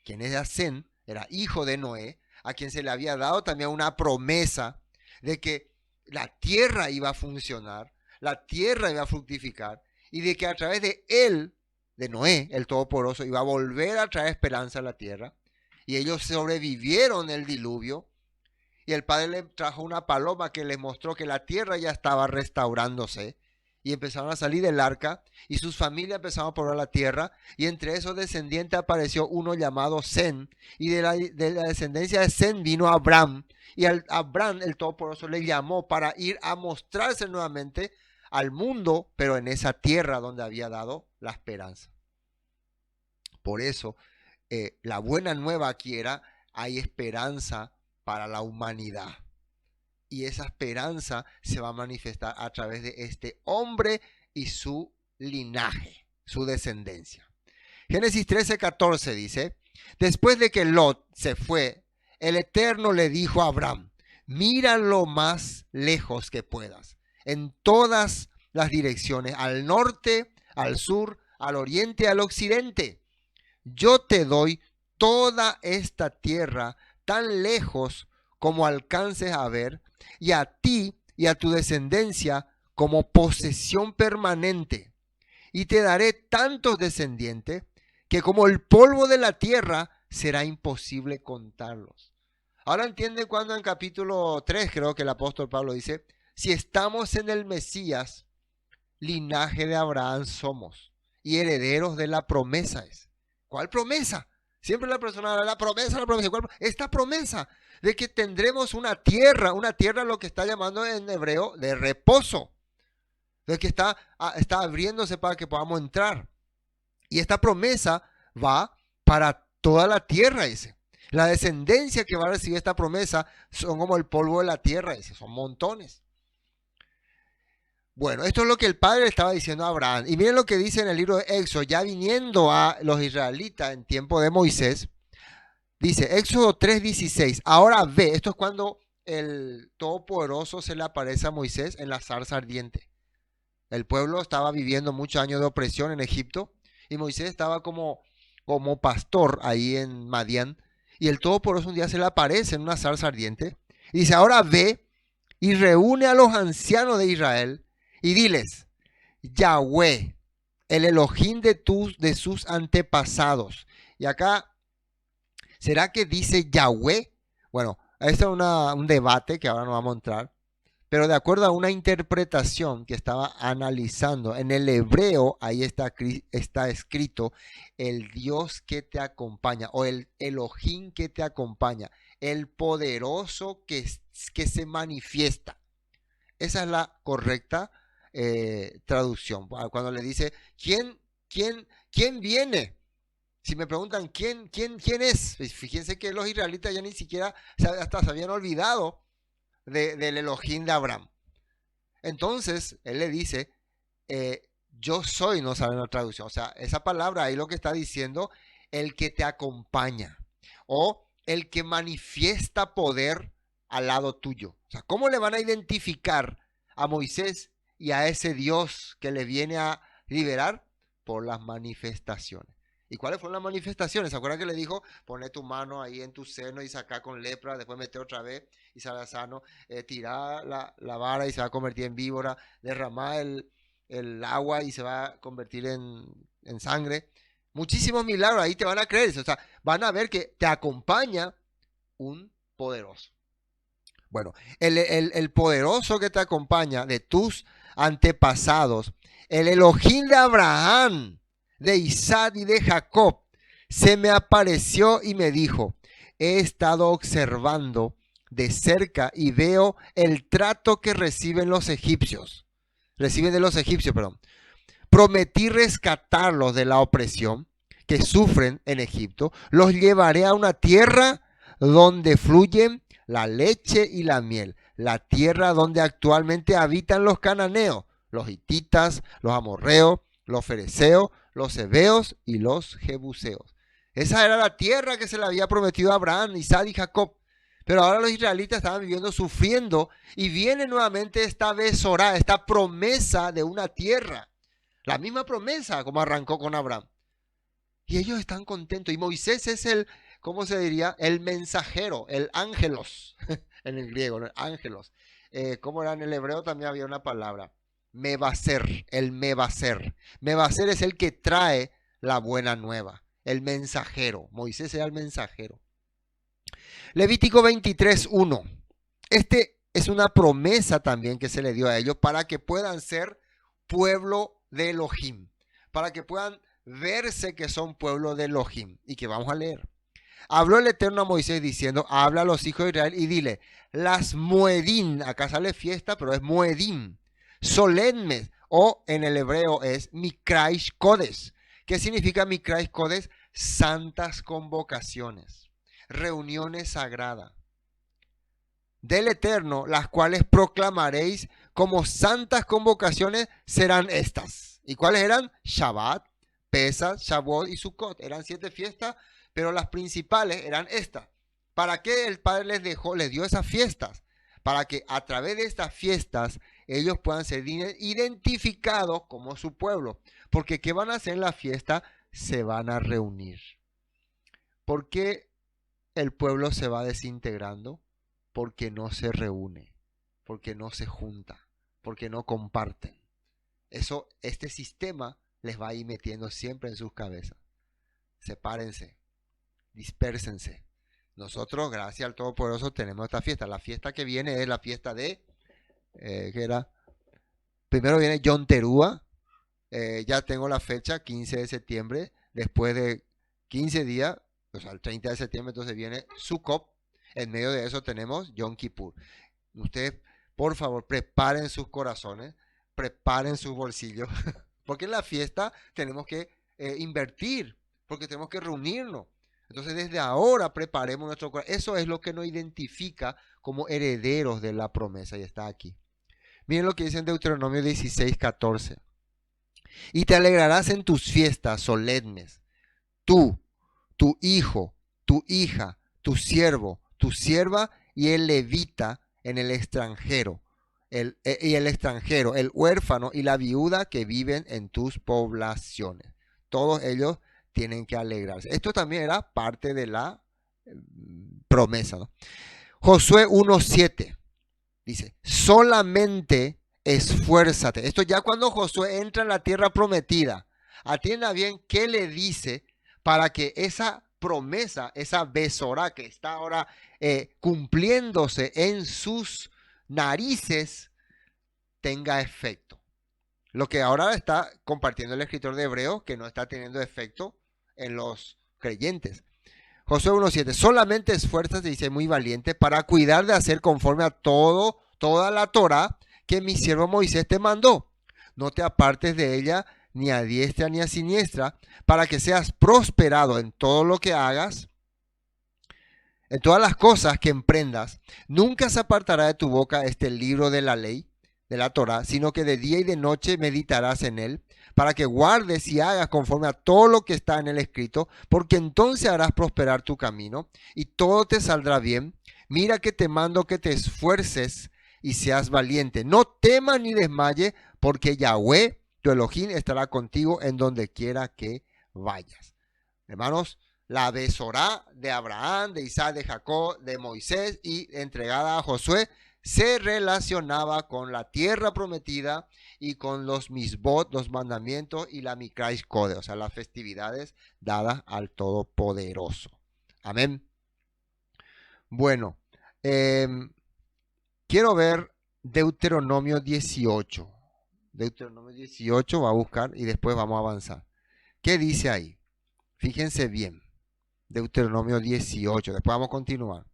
Quien era Sem, era hijo de Noé, a quien se le había dado también una promesa de que la tierra iba a funcionar, la tierra iba a fructificar, y de que a través de él, de Noé, el Todopoderoso, iba a volver a traer esperanza a la tierra. Y ellos sobrevivieron el diluvio. Y el Padre le trajo una paloma que les mostró que la tierra ya estaba restaurándose. Y empezaron a salir del arca. Y sus familias empezaron a poblar la tierra. Y entre esos descendientes apareció uno llamado Sem. Y de la descendencia de Sem vino Abraham. Y a Abraham el Todopoderoso le llamó para ir a mostrarse nuevamente al mundo, pero en esa tierra donde había dado la esperanza. Por eso, la buena nueva aquí era, hay esperanza para la humanidad. Y esa esperanza se va a manifestar a través de este hombre y su linaje, su descendencia. Génesis 13:14 dice, después de que Lot se fue, el Eterno le dijo a Abraham, mira lo más lejos que puedas, en todas las direcciones, al norte, al sur, al oriente, al occidente. Yo te doy toda esta tierra tan lejos como alcances a ver, y a ti y a tu descendencia como posesión permanente. Y te daré tantos descendientes que como el polvo de la tierra será imposible contarlos. Ahora entiende cuando en capítulo 3 creo que el apóstol Pablo dice, si estamos en el Mesías, linaje de Abraham somos y herederos de la promesa es. ¿Cuál promesa? Siempre la persona habla, la promesa. Esta promesa de que tendremos una tierra lo que está llamando en hebreo de reposo, de que está abriéndose para que podamos entrar. Y esta promesa va para toda la tierra, dice. La descendencia que va a recibir esta promesa son como el polvo de la tierra, dice, son montones. Bueno, esto es lo que el Padre estaba diciendo a Abraham. Y miren lo que dice en el libro de Éxodo, ya viniendo a los israelitas en tiempo de Moisés. Dice, Éxodo 3:16, ahora ve, esto es cuando el Todopoderoso se le aparece a Moisés en la zarza ardiente. El pueblo estaba viviendo muchos años de opresión en Egipto y Moisés estaba como pastor ahí en Madián. Y el Todopoderoso un día se le aparece en una zarza ardiente y dice, ahora ve y reúne a los ancianos de Israel y diles, Yahweh, el Elohim de sus antepasados. Y acá, ¿será que dice Yahweh? Bueno, este es un debate que ahora no vamos a entrar. Pero de acuerdo a una interpretación que estaba analizando, en el hebreo ahí está escrito el Dios que te acompaña o el Elohim que te acompaña, el poderoso que se manifiesta. Esa es la correcta traducción. Cuando le dice, ¿quién viene? Si me preguntan, ¿quién es? Fíjense que los israelitas ya ni siquiera hasta se habían olvidado del Elohim de Abraham. Entonces, él le dice, yo soy, no saben la traducción. O sea, esa palabra ahí lo que está diciendo, el que te acompaña. o el que manifiesta poder al lado tuyo. O sea, ¿cómo le van a identificar a Moisés y a ese Dios que le viene a liberar? Por las manifestaciones. ¿Y cuáles fueron las manifestaciones? ¿Se acuerdan que le dijo, pone tu mano ahí en tu seno y saca con lepra, después mete otra vez y sale sano, tira la vara y se va a convertir en víbora, derramar el agua y se va a convertir en sangre? Muchísimos milagros, ahí te van a creer, o sea, van a ver que te acompaña un poderoso. Bueno, el poderoso que te acompaña de tus antepasados, el Elohim de Abraham, de Isaac y de Jacob, se me apareció y me dijo, he estado observando de cerca y veo el trato que reciben los egipcios. Reciben de los egipcios, perdón. Prometí rescatarlos de la opresión que sufren en Egipto. Los llevaré a una tierra donde fluyen la leche y la miel, la tierra donde actualmente habitan los cananeos, los hititas, los amorreos, los fereceos, los heveos y los jebuseos. Esa era la tierra que se le había prometido a Abraham, Isaac y Jacob. Pero ahora los israelitas estaban viviendo, sufriendo, y viene nuevamente esta besorá, esta promesa de una tierra. La misma promesa como arrancó con Abraham. Y ellos están contentos. Y Moisés es el, ¿cómo se diría? El mensajero, el ángelos, en el griego, ¿no? Ángelos. ¿Cómo era en el hebreo? También había una palabra. Mebaser, el mebaser. Mebaser es el que trae la buena nueva, el mensajero. Moisés era el mensajero. Levítico 23:1. Este es una promesa también que se le dio a ellos para que puedan ser pueblo de Elohim, para que puedan verse que son pueblo de Elohim, y que vamos a leer. Habló el Eterno a Moisés diciendo, habla a los hijos de Israel y dile, las Moedim, acá sale fiesta, pero es Moedim, solemnes, o en el hebreo es Mikraish Kodesh. ¿Qué significa Mikraish Kodesh? Santas convocaciones, reuniones sagradas del Eterno, las cuales proclamaréis como santas convocaciones serán estas. ¿Y cuáles eran? Shabbat, Pesach, Shavuot y Sukkot. Eran 7 fiestas, pero las principales eran estas. ¿Para qué el Padre les dio esas fiestas? Para que a través de estas fiestas ellos puedan ser identificados como su pueblo. Porque ¿qué van a hacer en la fiesta? Se van a reunir. ¿Por qué el pueblo se va desintegrando? Porque no se reúne, porque no se junta, porque no comparten. Eso, este sistema les va a ir metiendo siempre en sus cabezas. Sepárense, dispérsense. Nosotros, gracias al Todopoderoso, tenemos esta fiesta. La fiesta que viene es la fiesta de, ¿qué era? Primero viene Yom Teruah, ya tengo la fecha, 15 de septiembre. Después de 15 días, o sea, el 30 de septiembre, entonces viene Sukkot. En medio de eso tenemos Yom Kippur. Ustedes, por favor, preparen sus corazones, preparen sus bolsillos, porque en la fiesta tenemos que invertir, porque tenemos que reunirnos. Entonces, desde ahora preparemos nuestro corazón. Eso es lo que nos identifica como herederos de la promesa, y está aquí. Miren lo que dice en Deuteronomio 16:14. Y te alegrarás en tus fiestas solemnes, tú, tu hijo, tu hija, tu siervo, tu sierva y el levita en el extranjero, el huérfano y la viuda que viven en tus poblaciones. Todos ellos tienen que alegrarse. Esto también era parte de la promesa, ¿no? Josué 1:7 dice, solamente esfuérzate. Esto ya cuando Josué entra en la tierra prometida. Atienda bien qué le dice para que esa promesa, esa besorá que está ahora cumpliéndose en sus narices, tenga efecto. Lo que ahora está compartiendo el escritor de Hebreos, que no está teniendo efecto en los creyentes. Josué 1:7, solamente esfuérzate, dice, muy valiente, para cuidar de hacer conforme a toda la Torá que mi siervo Moisés te mandó. No te apartes de ella ni a diestra ni a siniestra, para que seas prosperado en todo lo que hagas, en todas las cosas que emprendas. Nunca se apartará de tu boca este libro de la ley, de la Torá, sino que de día y de noche meditarás en él, para que guardes y hagas conforme a todo lo que está en el escrito, porque entonces harás prosperar tu camino y todo te saldrá bien. Mira que te mando que te esfuerces y seas valiente. No temas ni desmayes, porque Yahweh, tu Elohim, estará contigo en donde quiera que vayas. Hermanos, la Besorá de Abraham, de Isaac, de Jacob, de Moisés y entregada a Josué se relacionaba con la tierra prometida y con los misbot, los mandamientos y la Mikrais Kode, o sea, las festividades dadas al Todopoderoso. Amén. Bueno, quiero ver Deuteronomio 18. Deuteronomio 18 va a buscar y después vamos a avanzar. ¿Qué dice ahí? Fíjense bien. Deuteronomio 18. Después vamos a continuar.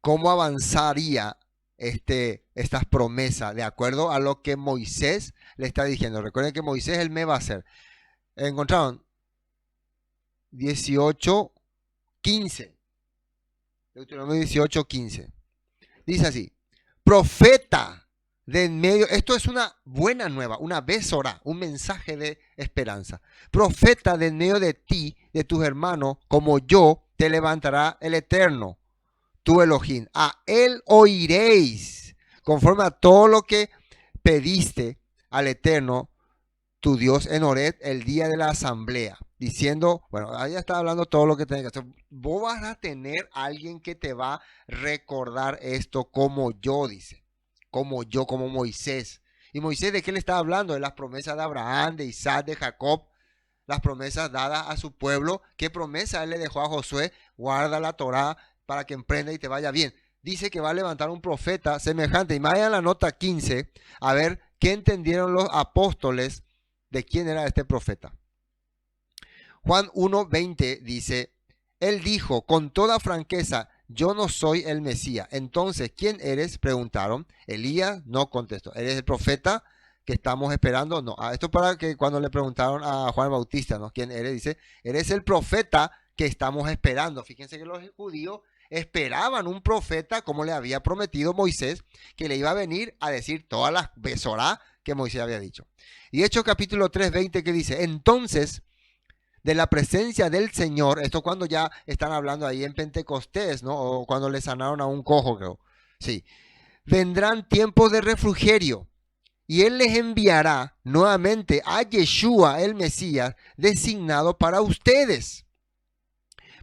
¿Cómo avanzaría estas promesas de acuerdo a lo que Moisés le está diciendo? Recuerden que Moisés él me va a hacer. Encontraron 18:15. Deuteronomio 18:15. Dice así: profeta de en medio, esto es una buena nueva, una besora, un mensaje de esperanza. Profeta de en medio de ti, de tus hermanos, como yo, te levantará el Eterno, tu Elohim. A él oiréis, conforme a todo lo que pediste al Eterno, tu Dios en Horeb, el día de la asamblea. Diciendo, bueno, ahí está hablando todo lo que tenés que hacer. Vos vas a tener alguien que te va a recordar esto como yo, dice. Como yo, como Moisés. ¿Y Moisés de qué le estaba hablando? De las promesas de Abraham, de Isaac, de Jacob. Las promesas dadas a su pueblo. ¿Qué promesa él le dejó a Josué? Guarda la Torá para que emprenda y te vaya bien. Dice que va a levantar un profeta semejante. Y vaya a la nota 15 a ver qué entendieron los apóstoles de quién era este profeta. Juan 1:20 dice, él dijo con toda franqueza, yo no soy el Mesías. Entonces, ¿quién eres? Preguntaron. Elías no contestó. ¿Eres el profeta que estamos esperando? No. Esto para que cuando le preguntaron a Juan Bautista, ¿no? ¿Quién eres? Dice, eres el profeta que estamos esperando. Fíjense que los judíos esperaban un profeta como le había prometido Moisés, que le iba a venir a decir todas las besorá que Moisés había dicho. Y Hechos capítulo 3:20 que dice, entonces de la presencia del Señor, esto cuando ya están hablando ahí en Pentecostés, ¿no? O cuando le sanaron a un cojo, creo. Sí. Vendrán tiempos de refrigerio y Él les enviará nuevamente a Yeshua, el Mesías, designado para ustedes.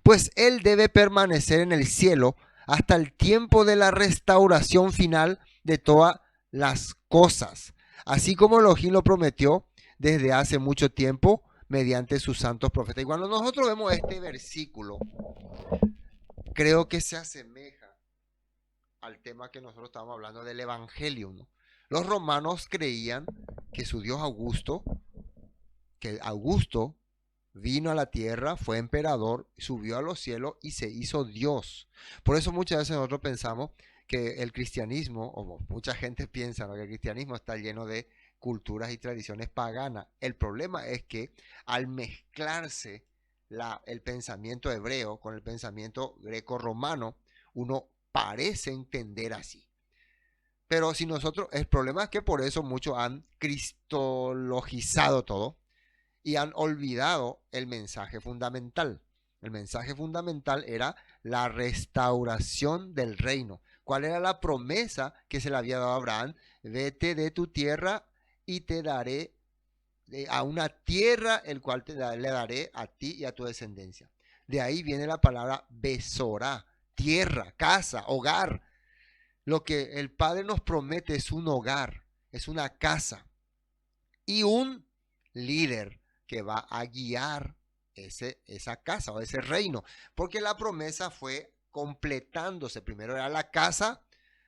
Pues Él debe permanecer en el cielo hasta el tiempo de la restauración final de todas las cosas. Así como Elohim lo prometió desde hace mucho tiempo, mediante sus santos profetas. Y cuando nosotros vemos este versículo, creo que se asemeja al tema que nosotros estamos hablando del evangelio, ¿no? Los romanos creían que su dios Augusto, que Augusto vino a la tierra, fue emperador, subió a los cielos y se hizo Dios. Por eso muchas veces nosotros pensamos que el cristianismo, o mucha gente piensa, ¿no?, que el cristianismo está lleno de culturas y tradiciones paganas. El problema es que al mezclarse el pensamiento hebreo con el pensamiento greco-romano, uno parece entender así. Pero si nosotros, el problema es que por eso muchos han cristologizado todo y han olvidado el mensaje fundamental. El mensaje fundamental era la restauración del reino. ¿Cuál era la promesa que se le había dado a Abraham? Vete de tu tierra y te daré a una tierra el cual le daré a ti y a tu descendencia. De ahí viene la palabra Besorá, tierra, casa, hogar. Lo que el Padre nos promete es un hogar, es una casa y un líder que va a guiar esa casa o ese reino, porque la promesa fue completándose. Primero era la casa,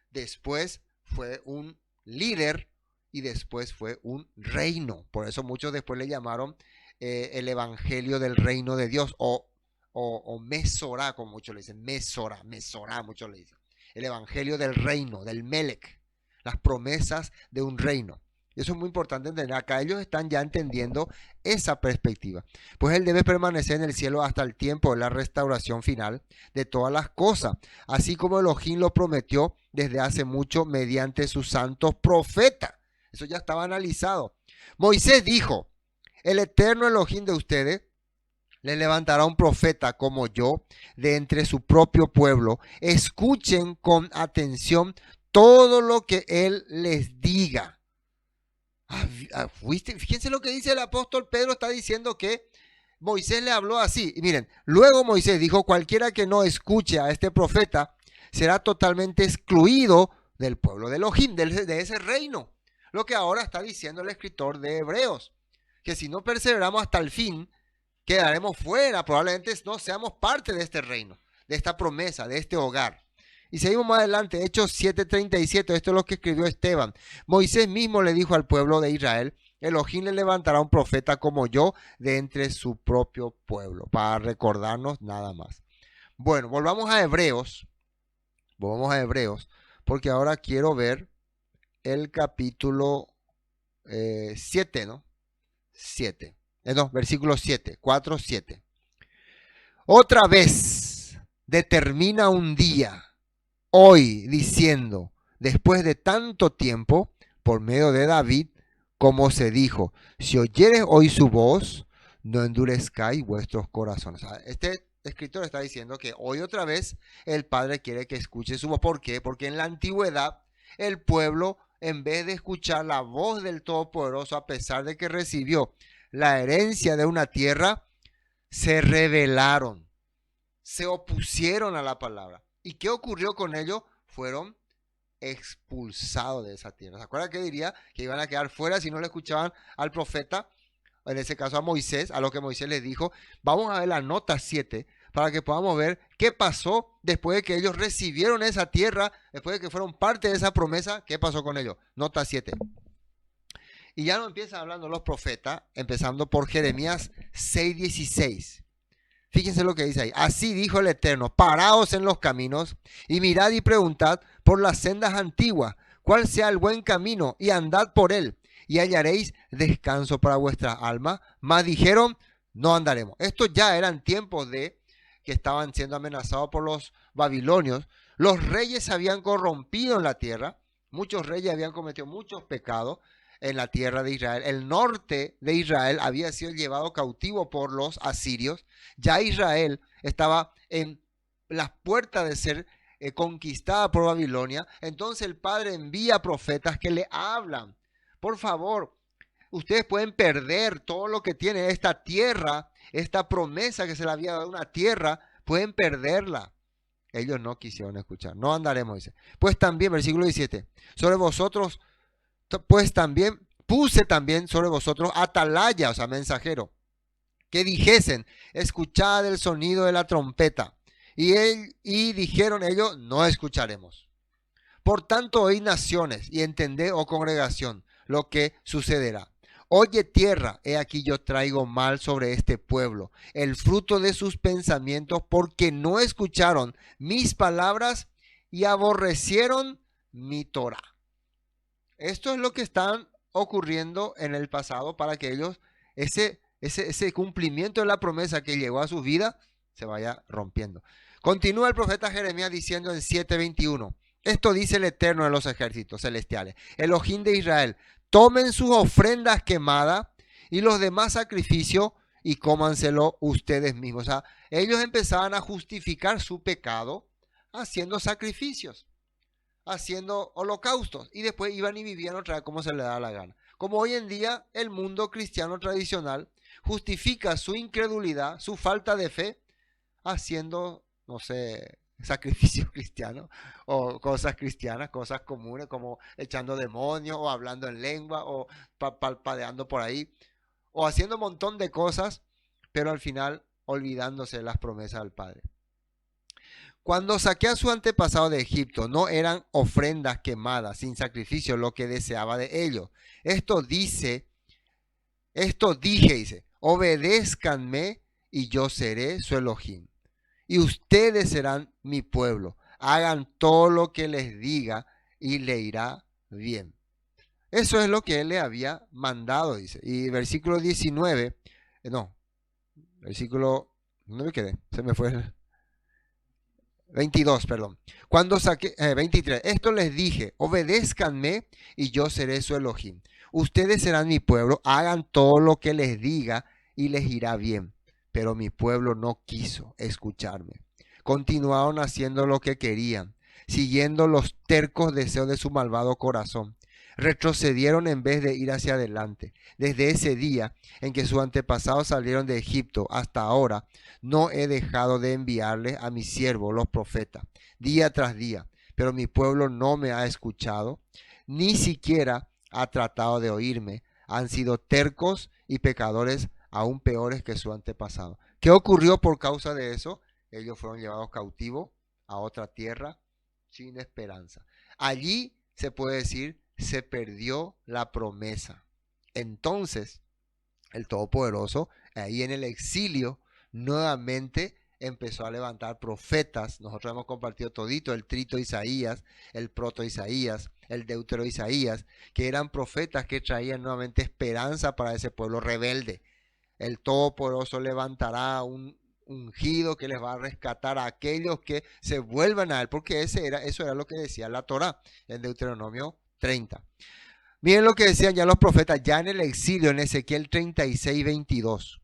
después fue un líder y después fue un reino. Por eso muchos después le llamaron el evangelio del reino de Dios o Mesorá, como muchos le dicen, Mesorá, muchos le dicen. El evangelio del reino, del Melech, las promesas de un reino. Y eso es muy importante entender. Acá ellos están ya entendiendo esa perspectiva. Pues Él debe permanecer en el cielo hasta el tiempo de la restauración final de todas las cosas, así como Elohim lo prometió desde hace mucho mediante sus santos profetas. Eso ya estaba analizado. Moisés dijo, el eterno Elohim de ustedes le levantará un profeta como yo de entre su propio pueblo. Escuchen con atención todo lo que él les diga. Fíjense lo que dice el apóstol Pedro, está diciendo que Moisés le habló así. Y miren, luego Moisés dijo, cualquiera que no escuche a este profeta será totalmente excluido del pueblo de Elohim, de ese reino. Lo que ahora está diciendo el escritor de Hebreos, que si no perseveramos hasta el fin, quedaremos fuera, probablemente no seamos parte de este reino, de esta promesa, de este hogar. Y seguimos más adelante, Hechos 7:37, esto es lo que escribió Esteban. Moisés mismo le dijo al pueblo de Israel, Elohim le levantará un profeta como yo de entre su propio pueblo, para recordarnos nada más. Bueno, volvamos a Hebreos, porque ahora quiero ver el capítulo 7, ¿no? 7. No, versículo 7, 4, 7. Otra vez determina un día, hoy, diciendo, después de tanto tiempo, por medio de David, como se dijo, si oyeres hoy su voz, no endurezcáis vuestros corazones. Este escritor está diciendo que hoy otra vez el Padre quiere que escuche su voz. ¿Por qué? Porque en la antigüedad el pueblo, en vez de escuchar la voz del Todopoderoso, a pesar de que recibió la herencia de una tierra, se rebelaron, se opusieron a la palabra. ¿Y qué ocurrió con ellos? Fueron expulsados de esa tierra. ¿Se acuerdan que diría que iban a quedar fuera si no le escuchaban al profeta? En ese caso a Moisés, a lo que Moisés les dijo. Vamos a ver la nota 7 para que podamos ver qué pasó después de que ellos recibieron esa tierra, después de que fueron parte de esa promesa. ¿Qué pasó con ellos? Nota 7. Y ya no empiezan hablando los profetas, empezando por Jeremías 6:16. Fíjense lo que dice ahí. Así dijo el Eterno, paraos en los caminos y mirad y preguntad por las sendas antiguas, cuál sea el buen camino, y andad por él, y hallaréis descanso para vuestra alma. Mas dijeron, no andaremos. Estos ya eran tiempos de que estaban siendo amenazados por los babilonios. Los reyes se habían corrompido en la tierra, muchos reyes habían cometido muchos pecados en la tierra de Israel. El norte de Israel había sido llevado cautivo por los asirios. Ya Israel estaba en las puertas de ser conquistada por Babilonia. Entonces el Padre envía profetas que le hablan. Por favor, ustedes pueden perder todo lo que tiene esta tierra, esta promesa que se le había dado una tierra, pueden perderla. Ellos no quisieron escuchar. No andaremos, dice. Pues también, versículo 17, sobre vosotros, pues también puse también sobre vosotros atalaya, o sea, mensajero, que dijesen, escuchad el sonido de la trompeta. Y dijeron ellos, no escucharemos. Por tanto, oíd naciones y entended, oh congregación, lo que sucederá. Oye tierra, he aquí yo traigo mal sobre este pueblo, el fruto de sus pensamientos, porque no escucharon mis palabras y aborrecieron mi Torah. Esto es lo que están ocurriendo en el pasado para que ellos, ese cumplimiento de la promesa que llegó a su vida, se vaya rompiendo. Continúa el profeta Jeremías diciendo en 7:21, esto dice el Eterno de los ejércitos celestiales, Elohim de Israel, tomen sus ofrendas quemadas y los demás sacrificios y cómanselo ustedes mismos. O sea, ellos empezaban a justificar su pecado haciendo sacrificios, haciendo holocaustos, y después iban y vivían otra vez como se les da la gana. Como hoy en día el mundo cristiano tradicional justifica su incredulidad, su falta de fe, haciendo, no sé, sacrificios cristianos o cosas cristianas, cosas comunes como echando demonios o hablando en lengua o palpadeando por ahí o haciendo un montón de cosas, pero al final olvidándose de las promesas del Padre. Cuando saqué a su antepasado de Egipto, no eran ofrendas quemadas sin sacrificio lo que deseaba de ellos. Esto dije, dice, obedézcanme y yo seré su Elohim. Y ustedes serán mi pueblo. Hagan todo lo que les diga y le irá bien. Eso es lo que él le había mandado, dice. Y versículo 19, no, versículo, no me quedé, se me fue. 22, perdón. Cuando saqué, 23, esto les dije, obedézcanme y yo seré su Elohim. Ustedes serán mi pueblo, hagan todo lo que les diga y les irá bien. Pero mi pueblo no quiso escucharme. Continuaron haciendo lo que querían, siguiendo los tercos deseos de su malvado corazón. Retrocedieron en vez de ir hacia adelante. Desde ese día en que sus antepasados salieron de Egipto hasta ahora, no he dejado de enviarles a mis siervos, los profetas, día tras día, pero mi pueblo no me ha escuchado, ni siquiera ha tratado de oírme. Han sido tercos y pecadores aún peores que su antepasado. ¿Qué ocurrió por causa de eso? Ellos fueron llevados cautivos a otra tierra sin esperanza. Allí se puede decir, se perdió la promesa. Entonces, el Todopoderoso, ahí en el exilio, nuevamente empezó a levantar profetas. Nosotros hemos compartido todito el trito Isaías, el proto Isaías, el deutero Isaías, que eran profetas que traían nuevamente esperanza para ese pueblo rebelde. El Todopoderoso levantará un ungido que les va a rescatar a aquellos que se vuelvan a él, porque eso era lo que decía la Torá en Deuteronomio 30. Miren lo que decían ya los profetas, ya en el exilio, en Ezequiel 36, 22.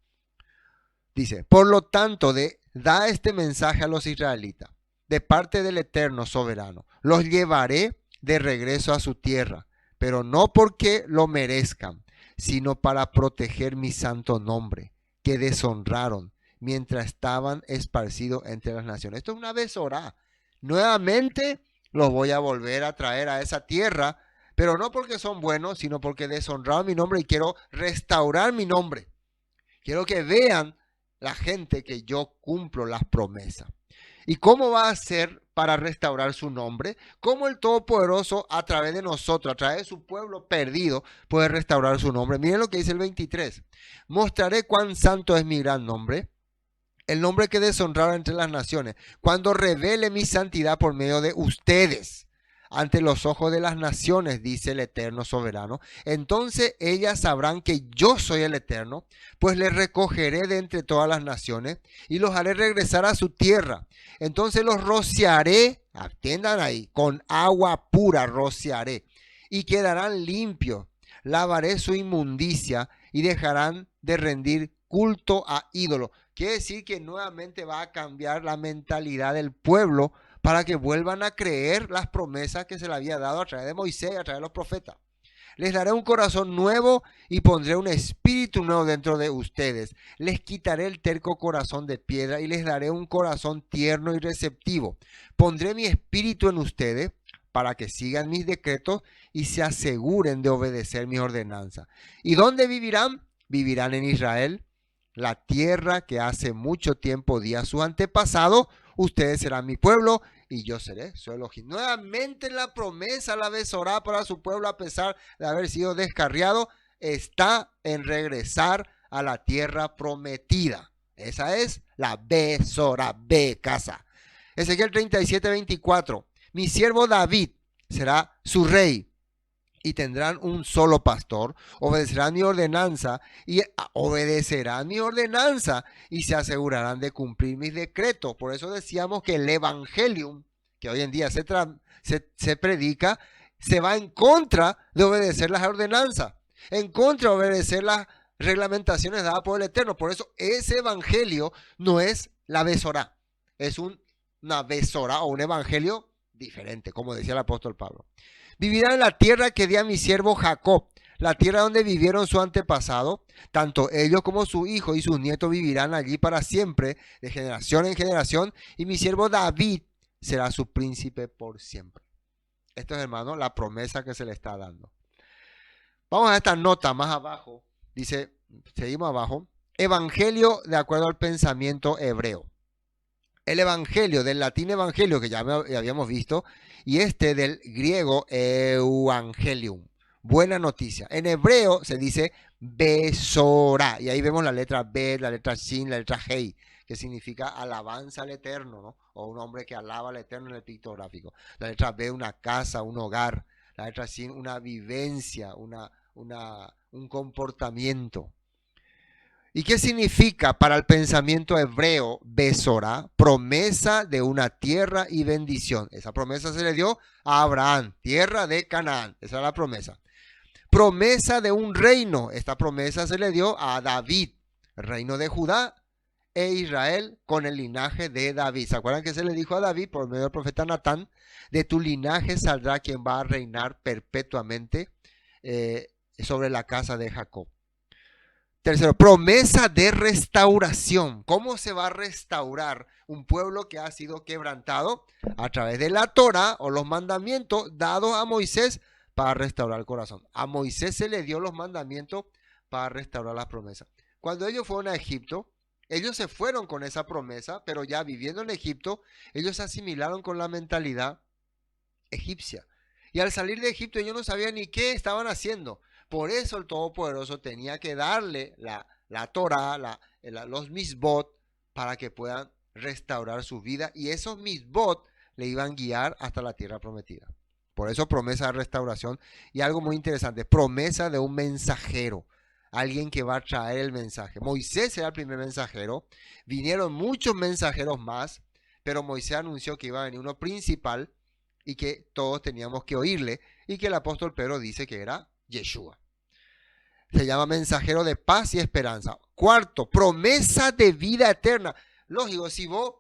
Dice, por lo tanto, da este mensaje a los israelitas, de parte del Eterno Soberano. Los llevaré de regreso a su tierra, pero no porque lo merezcan, sino para proteger mi santo nombre, que deshonraron mientras estaban esparcidos entre las naciones. Esto es una besorá. Nuevamente los voy a volver a traer a esa tierra, pero no porque son buenos, sino porque deshonraron mi nombre y quiero restaurar mi nombre. Quiero que vean la gente que yo cumplo las promesas. ¿Y cómo va a ser para restaurar su nombre? ¿Cómo el Todopoderoso a través de nosotros, a través de su pueblo perdido, puede restaurar su nombre? Miren lo que dice el 23. Mostraré cuán santo es mi gran nombre, el nombre que deshonraron entre las naciones, cuando revele mi santidad por medio de ustedes ante los ojos de las naciones, dice el Eterno Soberano. Entonces ellas sabrán que yo soy el Eterno, pues les recogeré de entre todas las naciones y los haré regresar a su tierra. Entonces los rociaré, atiendan ahí, con agua pura rociaré, y quedarán limpios. Lavaré su inmundicia y dejarán de rendir culto a ídolos. Quiere decir que nuevamente va a cambiar la mentalidad del pueblo para que vuelvan a creer las promesas que se le había dado a través de Moisés y a través de los profetas. Les daré un corazón nuevo y pondré un espíritu nuevo dentro de ustedes. Les quitaré el terco corazón de piedra y les daré un corazón tierno y receptivo. Pondré mi espíritu en ustedes para que sigan mis decretos y se aseguren de obedecer mis ordenanzas. ¿Y dónde vivirán? Vivirán en Israel, la tierra que hace mucho tiempo di a sus antepasados. Ustedes serán mi pueblo y yo seré su Elohim. Nuevamente la promesa, la besorá para su pueblo, a pesar de haber sido descarriado, está en regresar a la tierra prometida. Esa es la besorá, casa. Ezequiel 37, 24. Mi siervo David será su rey y tendrán un solo pastor, obedecerán mi ordenanza y se asegurarán de cumplir mis decretos. Por eso decíamos que el evangelium, que hoy en día se predica, se va en contra de obedecer las ordenanzas, en contra de obedecer las reglamentaciones dadas por el Eterno. Por eso ese evangelio no es la besorá, es una besorá o un evangelio diferente, como decía el apóstol Pablo. Vivirán en la tierra que di a mi siervo Jacob, la tierra donde vivieron su antepasado. Tanto ellos como su hijo y sus nietos vivirán allí para siempre, de generación en generación, y mi siervo David será su príncipe por siempre. Esto es, hermano, la promesa que se le está dando. Vamos a esta nota más abajo. Dice, seguimos abajo, evangelio de acuerdo al pensamiento hebreo. El evangelio, del latín evangelio, que ya habíamos visto, y del griego evangelium. Buena noticia. En hebreo se dice besorá, y ahí vemos la letra B, la letra Shin, la letra Hei, que significa alabanza al Eterno, ¿no? O un hombre que alaba al Eterno en el pictográfico. La letra B, una casa, un hogar. La letra Shin, una vivencia, un comportamiento. ¿Y qué significa para el pensamiento hebreo Besorá? Promesa de una tierra y bendición. Esa promesa se le dio a Abraham, tierra de Canaán. Esa es la promesa. Promesa de un reino. Esta promesa se le dio a David, reino de Judá e Israel con el linaje de David. ¿Se acuerdan que se le dijo a David por medio del profeta Natán? De tu linaje saldrá quien va a reinar perpetuamente sobre la casa de Jacob. Tercero, promesa de restauración. ¿Cómo se va a restaurar un pueblo que ha sido quebrantado? A través de la Torah o los mandamientos dados a Moisés para restaurar el corazón. A Moisés se le dio los mandamientos para restaurar las promesas. Cuando ellos fueron a Egipto, ellos se fueron con esa promesa, pero ya viviendo en Egipto, ellos se asimilaron con la mentalidad egipcia. Y al salir de Egipto ellos no sabían ni qué estaban haciendo. Por eso el Todopoderoso tenía que darle la Torah, los misbot, para que puedan restaurar su vida. Y esos misbot le iban a guiar hasta la tierra prometida. Por eso promesa de restauración. Y algo muy interesante, promesa de un mensajero. Alguien que va a traer el mensaje. Moisés era el primer mensajero. Vinieron muchos mensajeros más. Pero Moisés anunció que iba a venir uno principal y que todos teníamos que oírle. Y que el apóstol Pedro dice que era Yeshua. Se llama mensajero de paz y esperanza. Cuarto, promesa de vida eterna. Lógico, si vos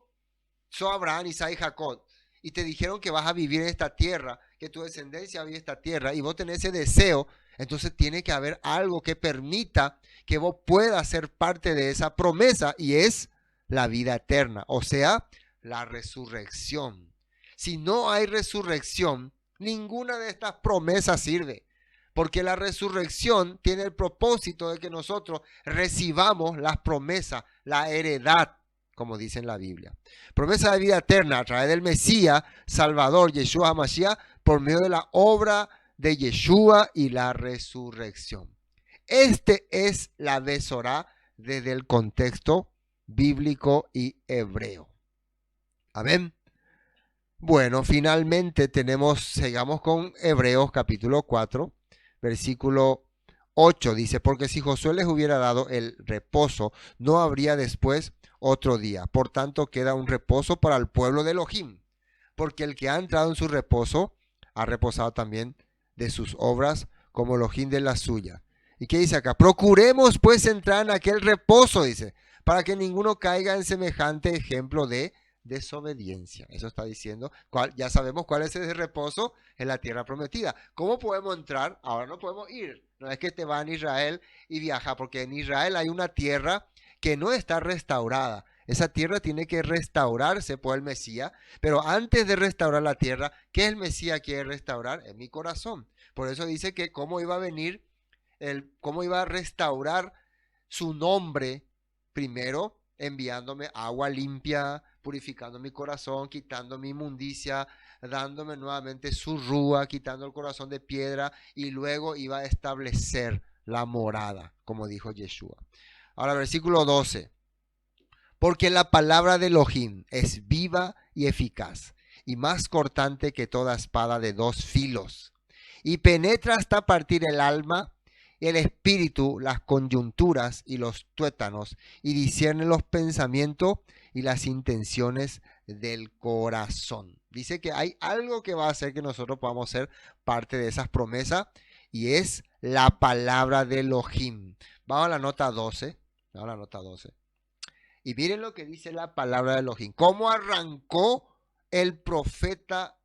sos Abraham, Isaac y Jacob y te dijeron que vas a vivir en esta tierra, que tu descendencia vive en esta tierra y vos tenés ese deseo, entonces tiene que haber algo que permita que vos puedas ser parte de esa promesa y es la vida eterna, o sea, la resurrección. Si no hay resurrección, ninguna de estas promesas sirve. Porque la resurrección tiene el propósito de que nosotros recibamos las promesas, la heredad, como dice en la Biblia. Promesa de vida eterna a través del Mesías, Salvador, Yeshua HaMashiach, por medio de la obra de Yeshua y la resurrección. Este es la Besorá desde el contexto bíblico y hebreo. Amén. Bueno, finalmente sigamos con Hebreos capítulo 4. Versículo 8 dice, porque si Josué les hubiera dado el reposo, no habría después otro día. Por tanto, queda un reposo para el pueblo de Elohim, porque el que ha entrado en su reposo, ha reposado también de sus obras, como Elohim de la suya. ¿Y qué dice acá? Procuremos pues entrar en aquel reposo, dice, para que ninguno caiga en semejante ejemplo de desobediencia. Eso está diciendo, ya sabemos cuál es ese reposo en la tierra prometida. ¿Cómo podemos entrar? Ahora no podemos ir. No es que te va a Israel y viaja, porque en Israel hay una tierra que no está restaurada. Esa tierra tiene que restaurarse por el Mesías, pero antes de restaurar la tierra, ¿qué el Mesías quiere restaurar? En mi corazón. Por eso dice que cómo iba a venir, cómo iba a restaurar su nombre primero, enviándome agua limpia, purificando mi corazón, quitando mi inmundicia, dándome nuevamente su rúa, quitando el corazón de piedra, y luego iba a establecer la morada, como dijo Yeshua. Ahora, versículo 12. Porque la palabra de Elohim es viva y eficaz, y más cortante que toda espada de dos filos, y penetra hasta partir el alma, el espíritu, las coyunturas y los tuétanos, y discierne los pensamientos y las intenciones del corazón. Dice que hay algo que va a hacer que nosotros podamos ser parte de esas promesas, y es la palabra de Elohim. Vamos a la nota 12. Vamos a la nota 12. Y miren lo que dice la palabra de Elohim. Cómo arrancó el profeta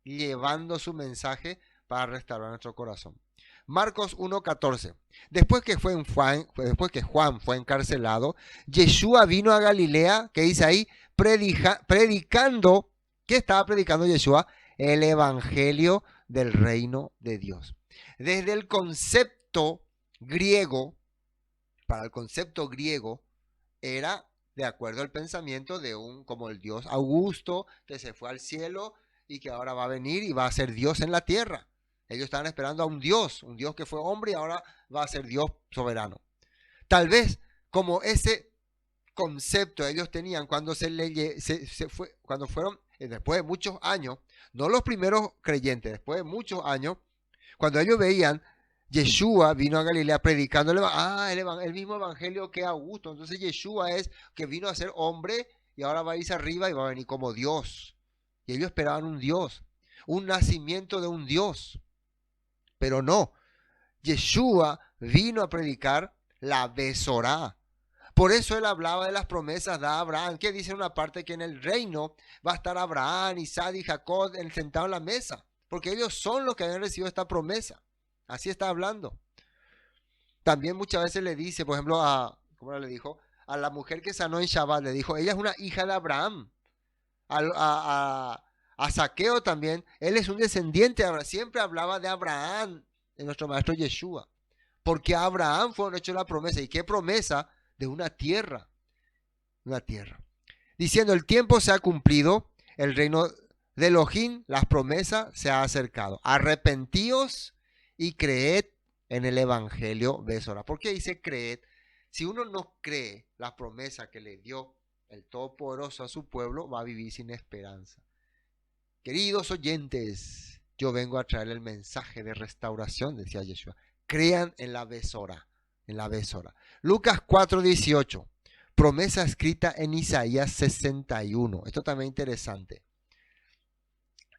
llevando su mensaje para restaurar nuestro corazón. Marcos 1:14. Después que Juan fue encarcelado, Yeshua vino a Galilea, que dice ahí, predicando. ¿Qué estaba predicando Yeshua? El evangelio del reino de Dios. Desde el concepto griego, para el concepto griego, era de acuerdo al pensamiento de como el Dios Augusto, que se fue al cielo y que ahora va a venir y va a ser Dios en la tierra. Ellos estaban esperando a un Dios que fue hombre y ahora va a ser Dios soberano. Tal vez como ese concepto ellos tenían cuando cuando fueron, después de muchos años, no los primeros creyentes, después de muchos años, cuando ellos veían Yeshua vino a Galilea predicando el mismo evangelio que Augusto. Entonces Yeshua es que vino a ser hombre y ahora va a irse arriba y va a venir como Dios. Y ellos esperaban un Dios, un nacimiento de un Dios. Pero no, Yeshua vino a predicar la Besorá. Por eso él hablaba de las promesas de Abraham, que dice en una parte que en el reino va a estar Abraham, Isaac y Jacob sentados en la mesa, porque ellos son los que habían recibido esta promesa. Así está hablando. También muchas veces le dice, por ejemplo, ¿cómo le dijo? A la mujer que sanó en Shabbat, le dijo, ella es una hija de Abraham. A Zaqueo también, él es un descendiente de Abraham. Siempre hablaba de Abraham, de nuestro maestro Yeshua. Porque a Abraham fue hecho la promesa. ¿Y qué promesa? De una tierra. Una tierra. Diciendo, el tiempo se ha cumplido, el reino de Elohim, las promesas se ha acercado. Arrepentíos y creed en el evangelio Besorá. ¿Por qué dice creed? Si uno no cree la promesa que le dio el Todopoderoso a su pueblo, va a vivir sin esperanza. Queridos oyentes, yo vengo a traer el mensaje de restauración, decía Yeshua. Crean en la Besorá, en la Besorá. Lucas 4:18, promesa escrita en Isaías 61. Esto también es interesante.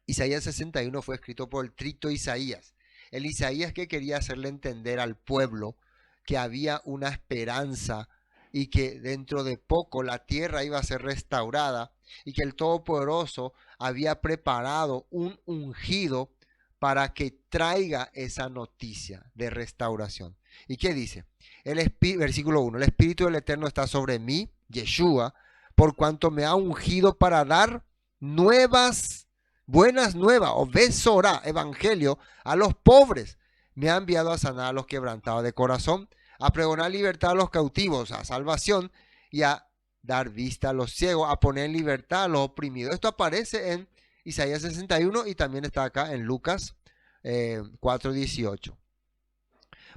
Isaías 61 fue escrito por el trito Isaías. El Isaías que quería hacerle entender al pueblo que había una esperanza y que dentro de poco la tierra iba a ser restaurada y que el Todopoderoso había preparado un ungido para que traiga esa noticia de restauración. ¿Y qué dice? Versículo 1, el Espíritu del Eterno está sobre mí, Yeshua, por cuanto me ha ungido para dar buenas nuevas, o Besorá, evangelio, a los pobres. Me ha enviado a sanar a los quebrantados de corazón, a pregonar libertad a los cautivos, a salvación, y a dar vista a los ciegos, a poner en libertad a los oprimidos. Esto aparece en Isaías 61 y también está acá en Lucas 4:18.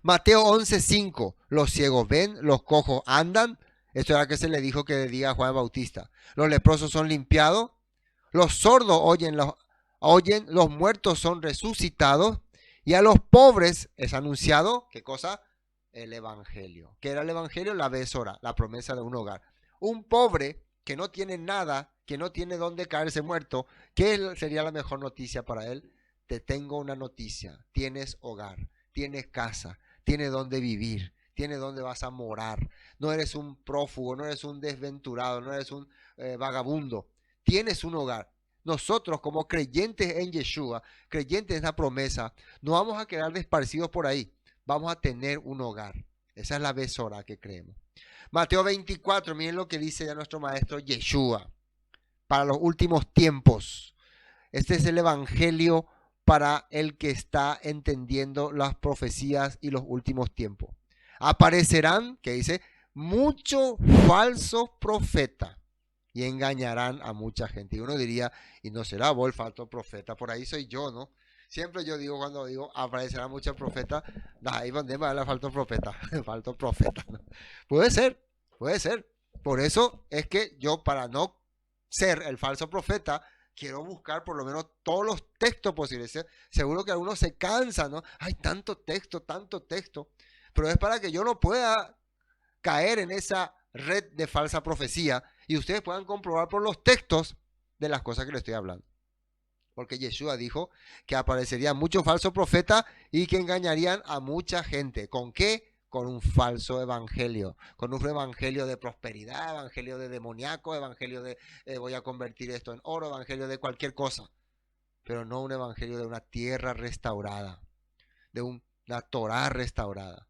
Mateo 11:5, los ciegos ven, los cojos andan. Esto era que se le dijo que diga a Juan Bautista. Los leprosos son limpiados, los sordos oyen, los muertos son resucitados, y a los pobres es anunciado, ¿qué cosa? El evangelio. ¿Qué era el evangelio? La Besorá, la promesa de un hogar. Un pobre que no tiene nada, que no tiene dónde caerse muerto, ¿qué sería la mejor noticia para él? Te tengo una noticia, tienes hogar, tienes casa, tienes dónde vivir, tienes dónde vas a morar. No eres un prófugo, no eres un desventurado, no eres un vagabundo, tienes un hogar. Nosotros como creyentes en Yeshua, creyentes en esta promesa, no vamos a quedar desparcidos por ahí. Vamos a tener un hogar. Esa es la Besorá que creemos. Mateo 24, miren lo que dice ya nuestro maestro Yeshua. Para los últimos tiempos. Este es el evangelio para el que está entendiendo las profecías y los últimos tiempos. Aparecerán, que dice, muchos falsos profetas y engañarán a mucha gente. Y uno diría, y no será vos el falso profeta, por ahí soy yo, ¿no? Siempre yo digo, cuando digo, aparecerán muchos profetas, ahí donde va el falso profeta, falso profeta, ¿no? Puede ser. Por eso es que yo, para no ser el falso profeta, quiero buscar por lo menos todos los textos posibles. Seguro que algunos se cansan, ¿no? Hay tanto texto, pero es para que yo no pueda caer en esa red de falsa profecía y ustedes puedan comprobar por los textos de las cosas que les estoy hablando. Porque Yeshua dijo que aparecerían muchos falsos profetas y que engañarían a mucha gente. ¿Con qué? Con un falso evangelio, con un evangelio de prosperidad, evangelio de demoníaco, evangelio de voy a convertir esto en oro, evangelio de cualquier cosa, pero no un evangelio de una tierra restaurada, de una Torá restaurada,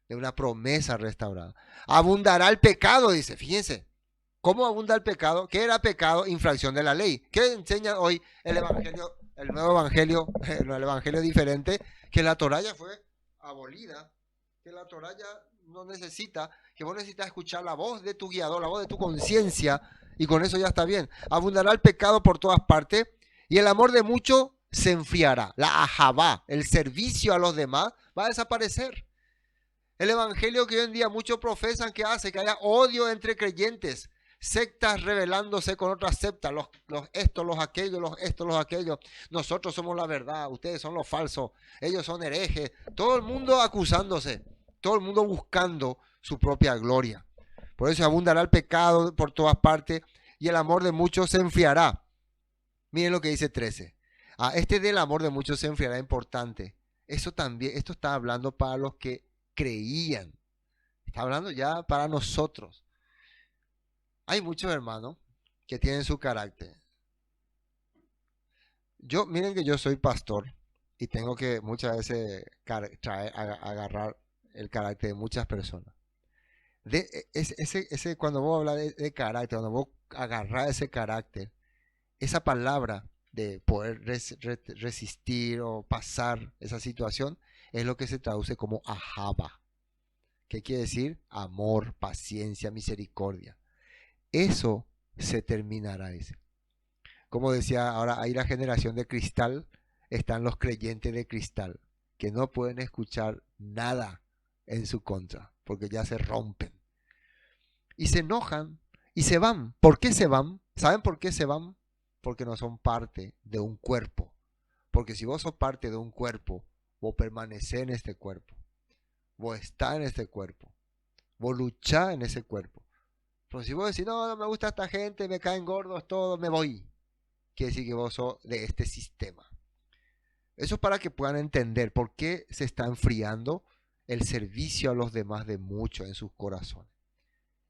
de una promesa restaurada. Abundará el pecado, dice, fíjense. ¿Cómo abunda el pecado? ¿Qué era pecado? Infracción de la ley. ¿Qué enseña hoy el evangelio, el nuevo evangelio, el evangelio diferente? Que la Torá ya fue abolida, que la Torá ya no necesita, que vos necesitas escuchar la voz de tu guiador, la voz de tu conciencia, y con eso ya está bien. Abundará el pecado por todas partes, y el amor de muchos se enfriará. La ahabá, el servicio a los demás, va a desaparecer. El evangelio que hoy en día muchos profesan que hace que haya odio entre creyentes. sectas rebelándose con otras sectas, los estos, los aquellos, los estos, los aquellos. Nosotros somos la verdad, ustedes son los falsos, ellos son herejes. Todo el mundo acusándose, todo el mundo buscando su propia gloria. Por eso abundará el pecado por todas partes y el amor de muchos se enfriará. Miren lo que dice 13. Este del amor de muchos se enfriará importante. Eso también, esto está hablando para los que creían. Está hablando ya para nosotros. Hay muchos hermanos que tienen su carácter. Miren que yo soy pastor y tengo que muchas veces agarrar el carácter de muchas personas. Cuando vos hablas de carácter, cuando vos agarrás ese carácter, esa palabra de poder resistir o pasar esa situación es lo que se traduce como ahava. ¿Qué quiere decir? Amor, paciencia, misericordia. Eso se terminará, dice. Como decía, ahora hay la generación de cristal, están los creyentes de cristal, que no pueden escuchar nada en su contra, porque ya se rompen. Y se enojan y se van. ¿Por qué se van? ¿Saben por qué se van? Porque no son parte de un cuerpo. Porque si vos sos parte de un cuerpo, vos permanecés en este cuerpo. Vos estás en este cuerpo. Vos luchás en ese cuerpo. Pero si vos decís, no, no me gusta esta gente, me caen gordos todos, me voy. Quiere decir que vos sos de este sistema. Eso es para que puedan entender por qué se está enfriando el servicio a los demás de muchos en sus corazones.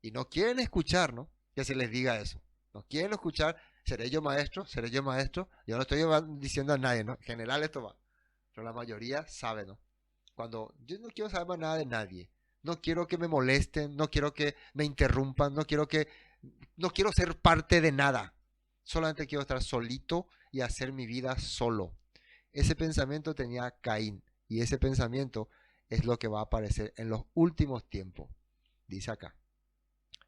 Y no quieren escuchar, ¿no? Que se les diga eso. No quieren escuchar, seré yo maestro, seré yo maestro. Yo no estoy diciendo a nadie, ¿no? En general esto va. Pero la mayoría sabe, ¿no? Cuando yo no quiero saber más nada de nadie. No quiero que me molesten, no quiero que me interrumpan, no quiero ser parte de nada. Solamente quiero estar solito y hacer mi vida solo. Ese pensamiento tenía Caín y ese pensamiento es lo que va a aparecer en los últimos tiempos. Dice acá.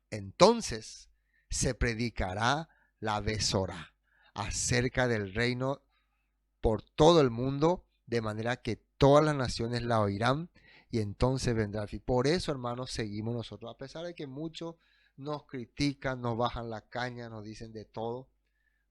Entonces se predicará la Besorá acerca del reino por todo el mundo, de manera que todas las naciones la oirán y entonces vendrá el fin. Por eso, hermanos, seguimos nosotros, a pesar de que muchos nos critican, nos bajan la caña, nos dicen de todo.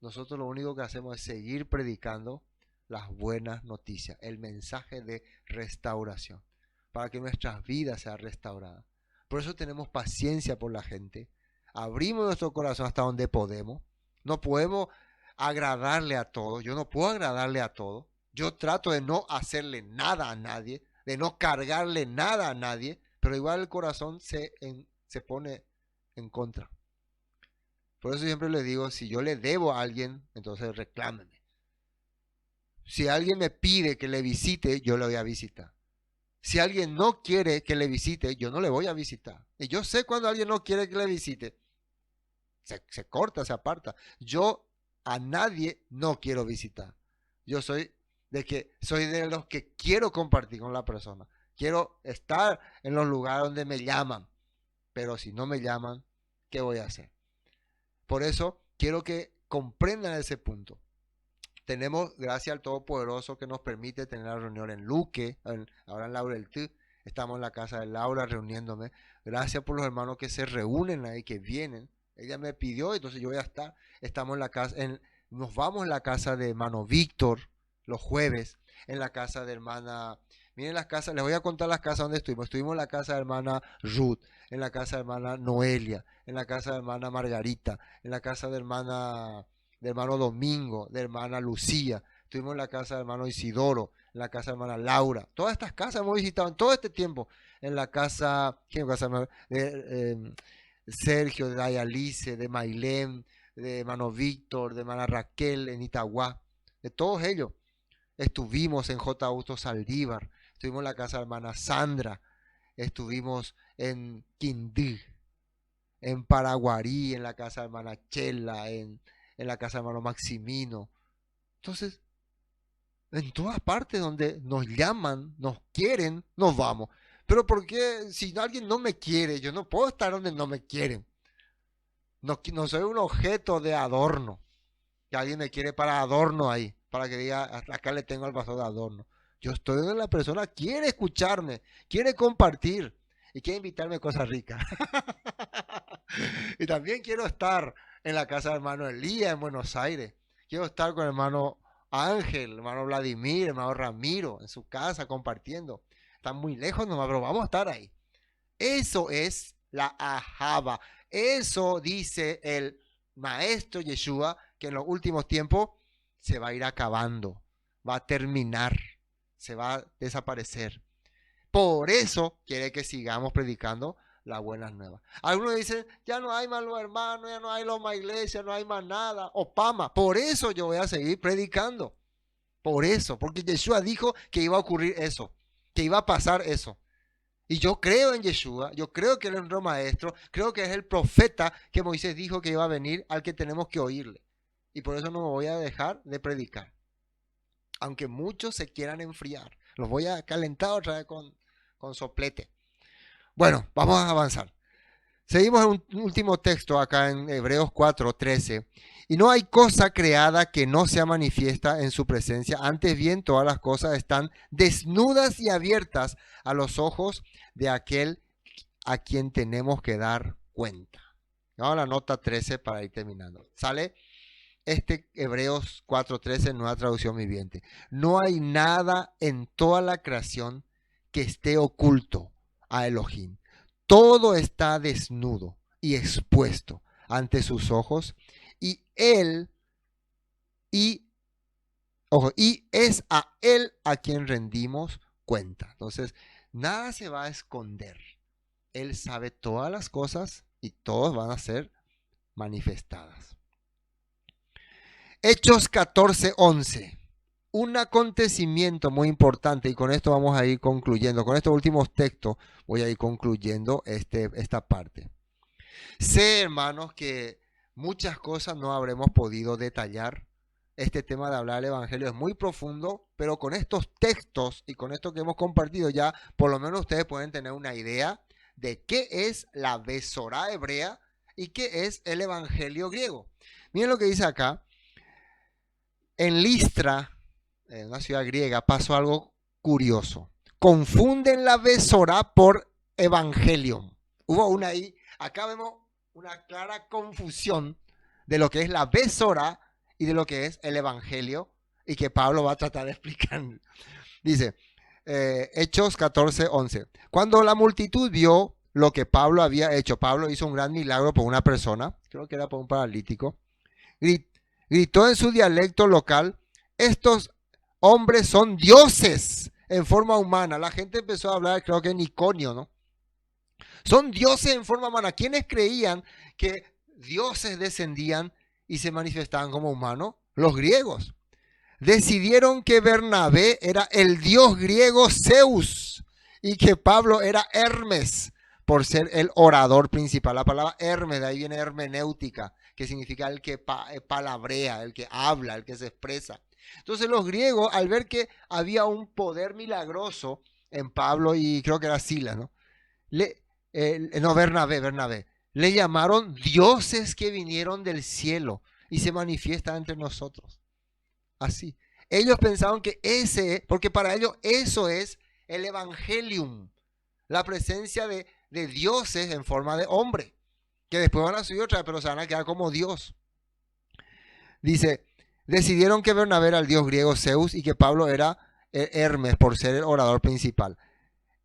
Nosotros lo único que hacemos es seguir predicando las buenas noticias, el mensaje de restauración, para que nuestras vidas sean restauradas. Por eso tenemos paciencia por la gente, abrimos nuestro corazón hasta donde podemos. No podemos agradarle a todos, yo no puedo agradarle a todos. Yo trato de no hacerle nada a nadie, de no cargarle nada a nadie, pero igual el corazón se pone en contra. Por eso siempre les digo, si yo le debo a alguien, entonces reclámeme. Si alguien me pide que le visite, yo le voy a visitar. Si alguien no quiere que le visite, yo no le voy a visitar. Y yo sé cuando alguien no quiere que le visite, se corta, se aparta. Yo a nadie no quiero visitar. Yo soy de los que quiero compartir con la persona. Quiero estar en los lugares donde me llaman. Pero si no me llaman, ¿qué voy a hacer? Por eso quiero que comprendan ese punto. Tenemos, gracias al Todopoderoso que nos permite tener la reunión en Luque, ahora en Laura del T. Estamos en la casa de Laura reuniéndome. Gracias por los hermanos que se reúnen ahí, que vienen. Ella me pidió, entonces yo voy a estar. Estamos en la casa, nos vamos en la casa de hermano Víctor los jueves, en la casa de hermana. Miren las casas, les voy a contar las casas donde estuvimos. Estuvimos en la casa de hermana Ruth, en la casa de hermana Noelia, en la casa de hermana Margarita, en la casa de hermano Domingo, de hermana Lucía. Estuvimos en la casa de hermano Isidoro, en la casa de hermana Laura. Todas estas casas hemos visitado en todo este tiempo. En la casa, ¿quién casa de Sergio, de Dayalice, de Mailén, de hermano Víctor, de hermana Raquel, en Itagua, de todos ellos. Estuvimos en J. Augusto Saldívar, estuvimos en la casa de hermana Sandra, estuvimos en Quindí, en Paraguarí, en la casa de hermana Chela, en la casa de hermano Maximino. Entonces, en todas partes donde nos llaman, nos quieren, nos vamos. Pero ¿por qué si alguien no me quiere? Yo no puedo estar donde no me quieren. No soy un objeto de adorno. Que alguien me quiere para adorno ahí, para que diga, hasta acá le tengo al pastor de adorno. Yo estoy donde la persona quiere escucharme, quiere compartir y quiere invitarme cosas ricas. Y también quiero estar en la casa del hermano Elías en Buenos Aires. Quiero estar con el hermano Ángel, hermano Vladimir, hermano Ramiro en su casa compartiendo. Están muy lejos nomás, pero vamos a estar ahí. Eso es la ahaba. Eso dice el maestro Yeshua, que en los últimos tiempos se va a ir acabando, va a terminar, se va a desaparecer. Por eso quiere que sigamos predicando las buenas nuevas. Algunos dicen, ya no hay más los hermanos, ya no hay más iglesia, no hay más nada. Opama, por eso yo voy a seguir predicando. Por eso, porque Yeshua dijo que iba a ocurrir eso, que iba a pasar eso. Y yo creo en Yeshua, yo creo que él es nuestro maestro, creo que es el profeta que Moisés dijo que iba a venir, al que tenemos que oírle. Y por eso no me voy a dejar de predicar. Aunque muchos se quieran enfriar, los voy a calentar otra vez con soplete. Bueno, vamos a avanzar. Seguimos en un último texto acá en Hebreos 4:13. Y no hay cosa creada que no sea manifiesta en su presencia. Antes bien, todas las cosas están desnudas y abiertas a los ojos de aquel a quien tenemos que dar cuenta. Vamos a la nota 13 para ir terminando. Sale Hebreos 4:13, nueva traducción viviente. No hay nada en toda la creación que esté oculto a Elohim. Todo está desnudo y expuesto ante sus ojos y es a él a quien rendimos cuenta. Entonces, nada se va a esconder. Él sabe todas las cosas y todas van a ser manifestadas. Hechos 14:11. Un acontecimiento muy importante, y con esto vamos a ir concluyendo. Con estos últimos textos voy a ir concluyendo esta parte. Sé, hermanos, que muchas cosas no habremos podido detallar. Este tema de hablar del evangelio es muy profundo, pero con estos textos y con esto que hemos compartido ya, por lo menos ustedes pueden tener una idea de qué es la Besorá hebrea y qué es el evangelio griego. Miren lo que dice acá. En Listra, en una ciudad griega, pasó algo curioso. Confunden la Besorá por Evangelium. Hubo una ahí. Acá vemos una clara confusión de lo que es la Besorá y de lo que es el Evangelio, y que Pablo va a tratar de explicar. Dice, Hechos 14:11. Cuando la multitud vio lo que Pablo había hecho, Pablo hizo un gran milagro por una persona, creo que era por un paralítico, gritó en su dialecto local, estos hombres son dioses en forma humana. La gente empezó a hablar, creo que en Iconio, ¿no? Son dioses en forma humana. ¿Quiénes creían que dioses descendían y se manifestaban como humanos? Los griegos. Decidieron que Bernabé era el dios griego Zeus y que Pablo era Hermes por ser el orador principal. La palabra Hermes, de ahí viene hermenéutica, que significa el que palabrea, el que habla, el que se expresa. Entonces los griegos, al ver que había un poder milagroso en Pablo y creo que era Silas, ¿no? Bernabé, le llamaron dioses que vinieron del cielo y se manifiestan entre nosotros. Así. Ellos pensaban que porque para ellos eso es el evangelium, la presencia de dioses en forma de hombre, que después van a subir otra vez, pero se van a quedar como Dios. Dice, decidieron que Bernabé era el dios griego Zeus y que Pablo era Hermes por ser el orador principal.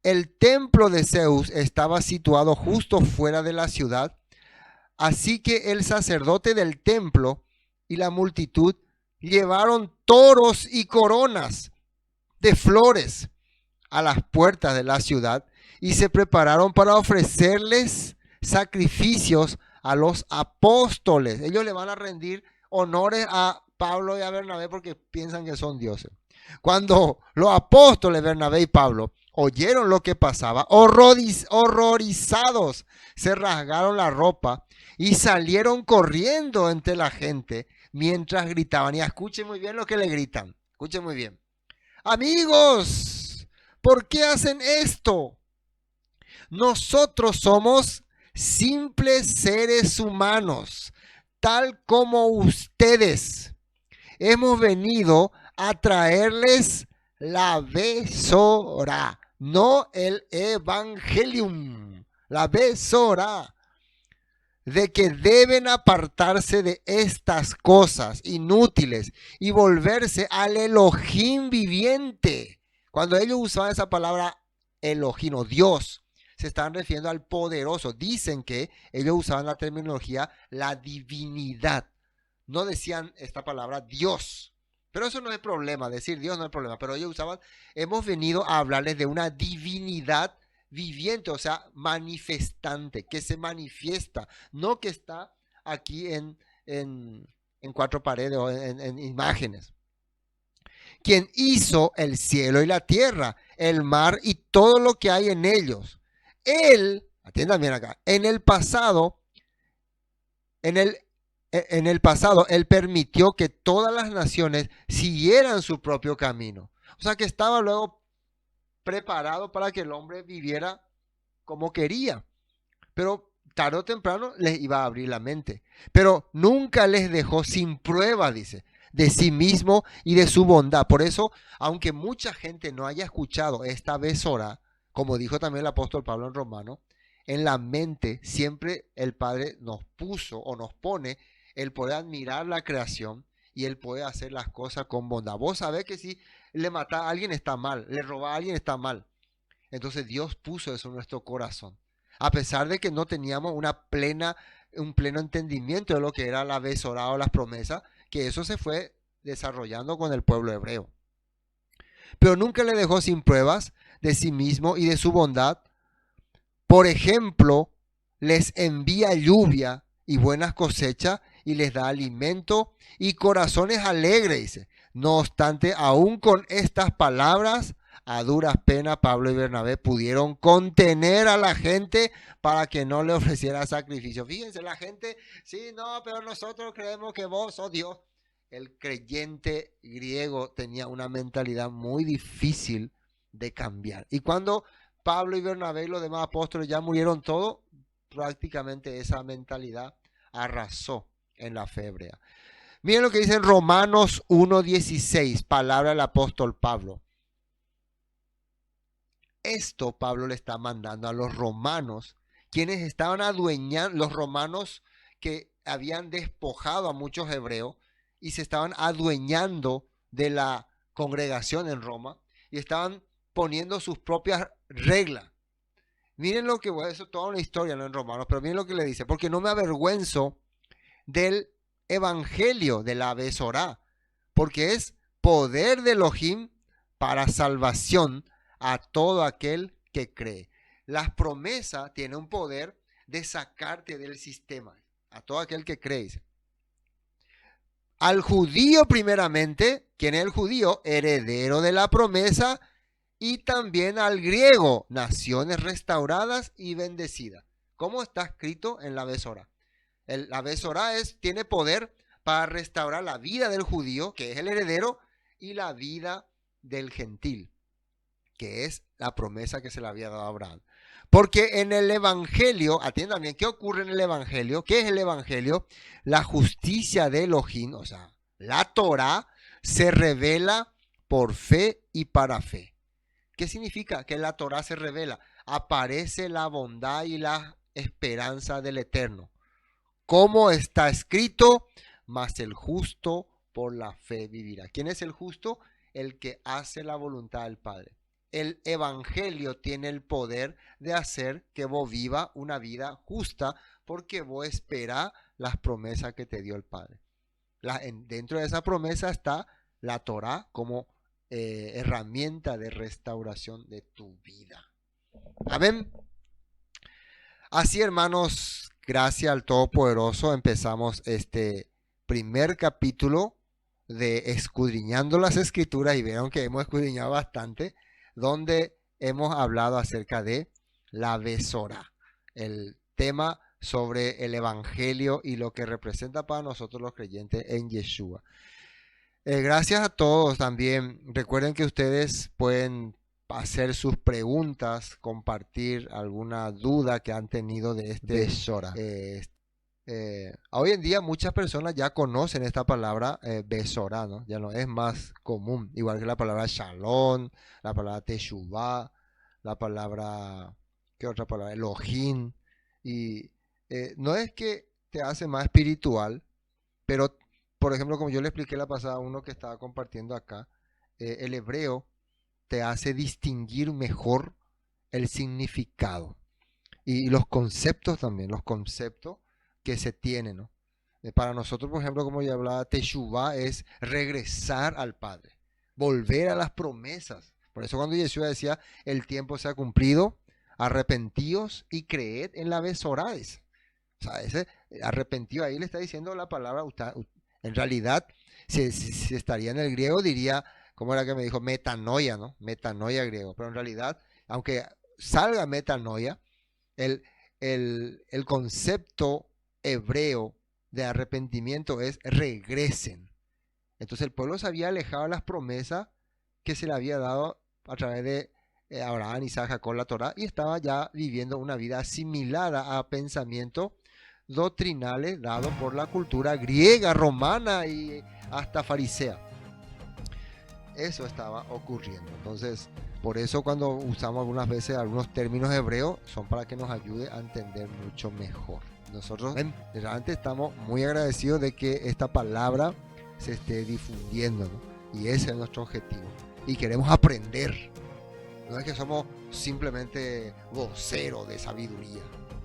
El templo de Zeus estaba situado justo fuera de la ciudad, así que el sacerdote del templo y la multitud llevaron toros y coronas de flores a las puertas de la ciudad y se prepararon para ofrecerles sacrificios a los apóstoles. Ellos le van a rendir honores a Pablo y a Bernabé porque piensan que son dioses. Cuando los apóstoles Bernabé y Pablo oyeron lo que pasaba, horrorizados, se rasgaron la ropa y salieron corriendo entre la gente mientras gritaban. Y escuchen muy bien lo que le gritan. Escuchen muy bien. Amigos, ¿por qué hacen esto? Nosotros somos simples seres humanos, tal como ustedes. Hemos venido a traerles la Besorá, no el Evangelium, la Besorá. de que deben apartarse de estas cosas inútiles y volverse al Elohim viviente. Cuando ellos usaban esa palabra Elohim o Dios, se estaban refiriendo al poderoso. Dicen que ellos usaban la terminología la divinidad. No decían esta palabra Dios. Pero eso no es problema, decir Dios no es problema. Pero ellos usaban, hemos venido a hablarles de una divinidad viviente, o sea, manifestante, que se manifiesta, no que está aquí en cuatro paredes o en imágenes. Quien hizo el cielo y la tierra, el mar y todo lo que hay en ellos. Él, atiendan bien acá, en el pasado, él permitió que todas las naciones siguieran su propio camino. O sea que estaba luego preparado para que el hombre viviera como quería. Pero tarde o temprano les iba a abrir la mente. Pero nunca les dejó sin prueba, dice, de sí mismo y de su bondad. Por eso, aunque mucha gente no haya escuchado esta besora, como dijo también el apóstol Pablo en Romano, en la mente siempre el Padre nos puso o nos pone el poder admirar la creación y el poder hacer las cosas con bondad. Vos sabés que si le mata a alguien está mal, le roba a alguien está mal. Entonces Dios puso eso en nuestro corazón. A pesar de que no teníamos un pleno entendimiento de lo que era la besorá o las promesas, que eso se fue desarrollando con el pueblo hebreo. Pero nunca le dejó sin pruebas de sí mismo y de su bondad. Por ejemplo, les envía lluvia y buenas cosechas y les da alimento y corazones alegres, dice. No obstante, aún con estas palabras, a duras penas Pablo y Bernabé pudieron contener a la gente para que no le ofreciera sacrificio. Fíjense, la gente, sí, no, pero nosotros creemos que vos sos Dios. El creyente griego tenía una mentalidad muy difícil de cambiar. Y cuando Pablo y Bernabé y los demás apóstoles ya murieron todos, prácticamente esa mentalidad arrasó en la fe hebrea. Miren lo que dice en Romanos 1:16, palabra del apóstol Pablo. Esto Pablo le está mandando a los romanos, quienes estaban adueñando, los romanos que habían despojado a muchos hebreos y se estaban adueñando de la congregación en Roma y estaban poniendo sus propias reglas. Miren lo que, bueno, eso es toda una historia, ¿no? En Romanos, pero miren lo que le dice, porque no me avergüenzo del evangelio de la Besorá, porque es poder de Elohim para salvación a todo aquel que cree. Las promesas tienen un poder de sacarte del sistema, a todo aquel que cree. Al judío primeramente, ¿quién es el judío? Heredero de la promesa, y también al griego, naciones restauradas y bendecidas. ¿Cómo está escrito en la Besorá? La Besorá tiene poder para restaurar la vida del judío, que es el heredero, y la vida del gentil, que es la promesa que se le había dado a Abraham. Porque en el Evangelio, atiendan bien, ¿qué ocurre en el Evangelio? ¿Qué es el Evangelio? La justicia de Elohim, o sea, la Torah, se revela por fe y para fe. ¿Qué significa? Que la Torah se revela. Aparece la bondad y la esperanza del Eterno. Como está escrito, mas el justo por la fe vivirá. ¿Quién es el justo? El que hace la voluntad del Padre. El Evangelio tiene el poder de hacer que vos viva una vida justa porque vos esperás las promesas que te dio el Padre. Dentro de esa promesa está la Torah como herramienta de restauración de tu vida. Amén. Así, hermanos, gracias al Todopoderoso empezamos este primer capítulo de Escudriñando las Escrituras, y vieron que hemos escudriñado bastante, donde hemos hablado acerca de la Besorá, el tema sobre el Evangelio y lo que representa para nosotros los creyentes en Yeshua. Gracias a todos también. Recuerden que ustedes pueden hacer sus preguntas, compartir alguna duda que han tenido de este Besorá. Hoy en día muchas personas ya conocen esta palabra Besorá, ¿no? Ya no es más común, igual que la palabra Shalom, la palabra Teshuvah, la palabra, ¿qué otra palabra? Elohim. Y No es que te hace más espiritual, pero, por ejemplo, como yo le expliqué la pasada a uno que estaba compartiendo acá, el hebreo te hace distinguir mejor el significado y los conceptos también, los conceptos que se tienen, ¿no? Para nosotros, por ejemplo, como ya hablaba, Teshuvah es regresar al Padre, volver a las promesas. Por eso cuando Yeshua decía, el tiempo se ha cumplido, arrepentíos y creed en la Besorades. O sea, ese arrepentido ahí le está diciendo la palabra, en realidad, si estaría en el griego, diría, ¿cómo era que me dijo? Metanoia, ¿no? Metanoia griego. Pero en realidad, aunque salga metanoia, el, el concepto hebreo de arrepentimiento es regresen. Entonces el pueblo se había alejado de las promesas que se le había dado a través de Abraham, Isaac, Jacob, la Torá, y estaba ya viviendo una vida asimilada a pensamientos doctrinales dados por la cultura griega, romana y hasta farisea. Eso estaba ocurriendo. Entonces, por eso cuando usamos algunas veces algunos términos hebreos, son para que nos ayude a entender mucho mejor. Nosotros realmente estamos muy agradecidos de que esta palabra se esté difundiendo, ¿no? Y ese es nuestro objetivo. Y queremos aprender. No es que somos simplemente voceros de sabiduría.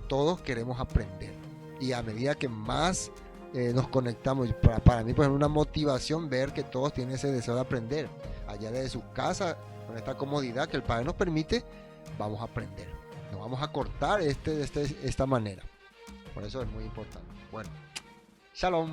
Todos queremos aprender. Y a medida que más nos conectamos, para mí, por ejemplo, una motivación ver que todos tienen ese deseo de aprender. Allá desde su casa, con esta comodidad que el Padre nos permite, vamos a aprender. No vamos a cortar esta manera. Por eso es muy importante. Bueno, shalom.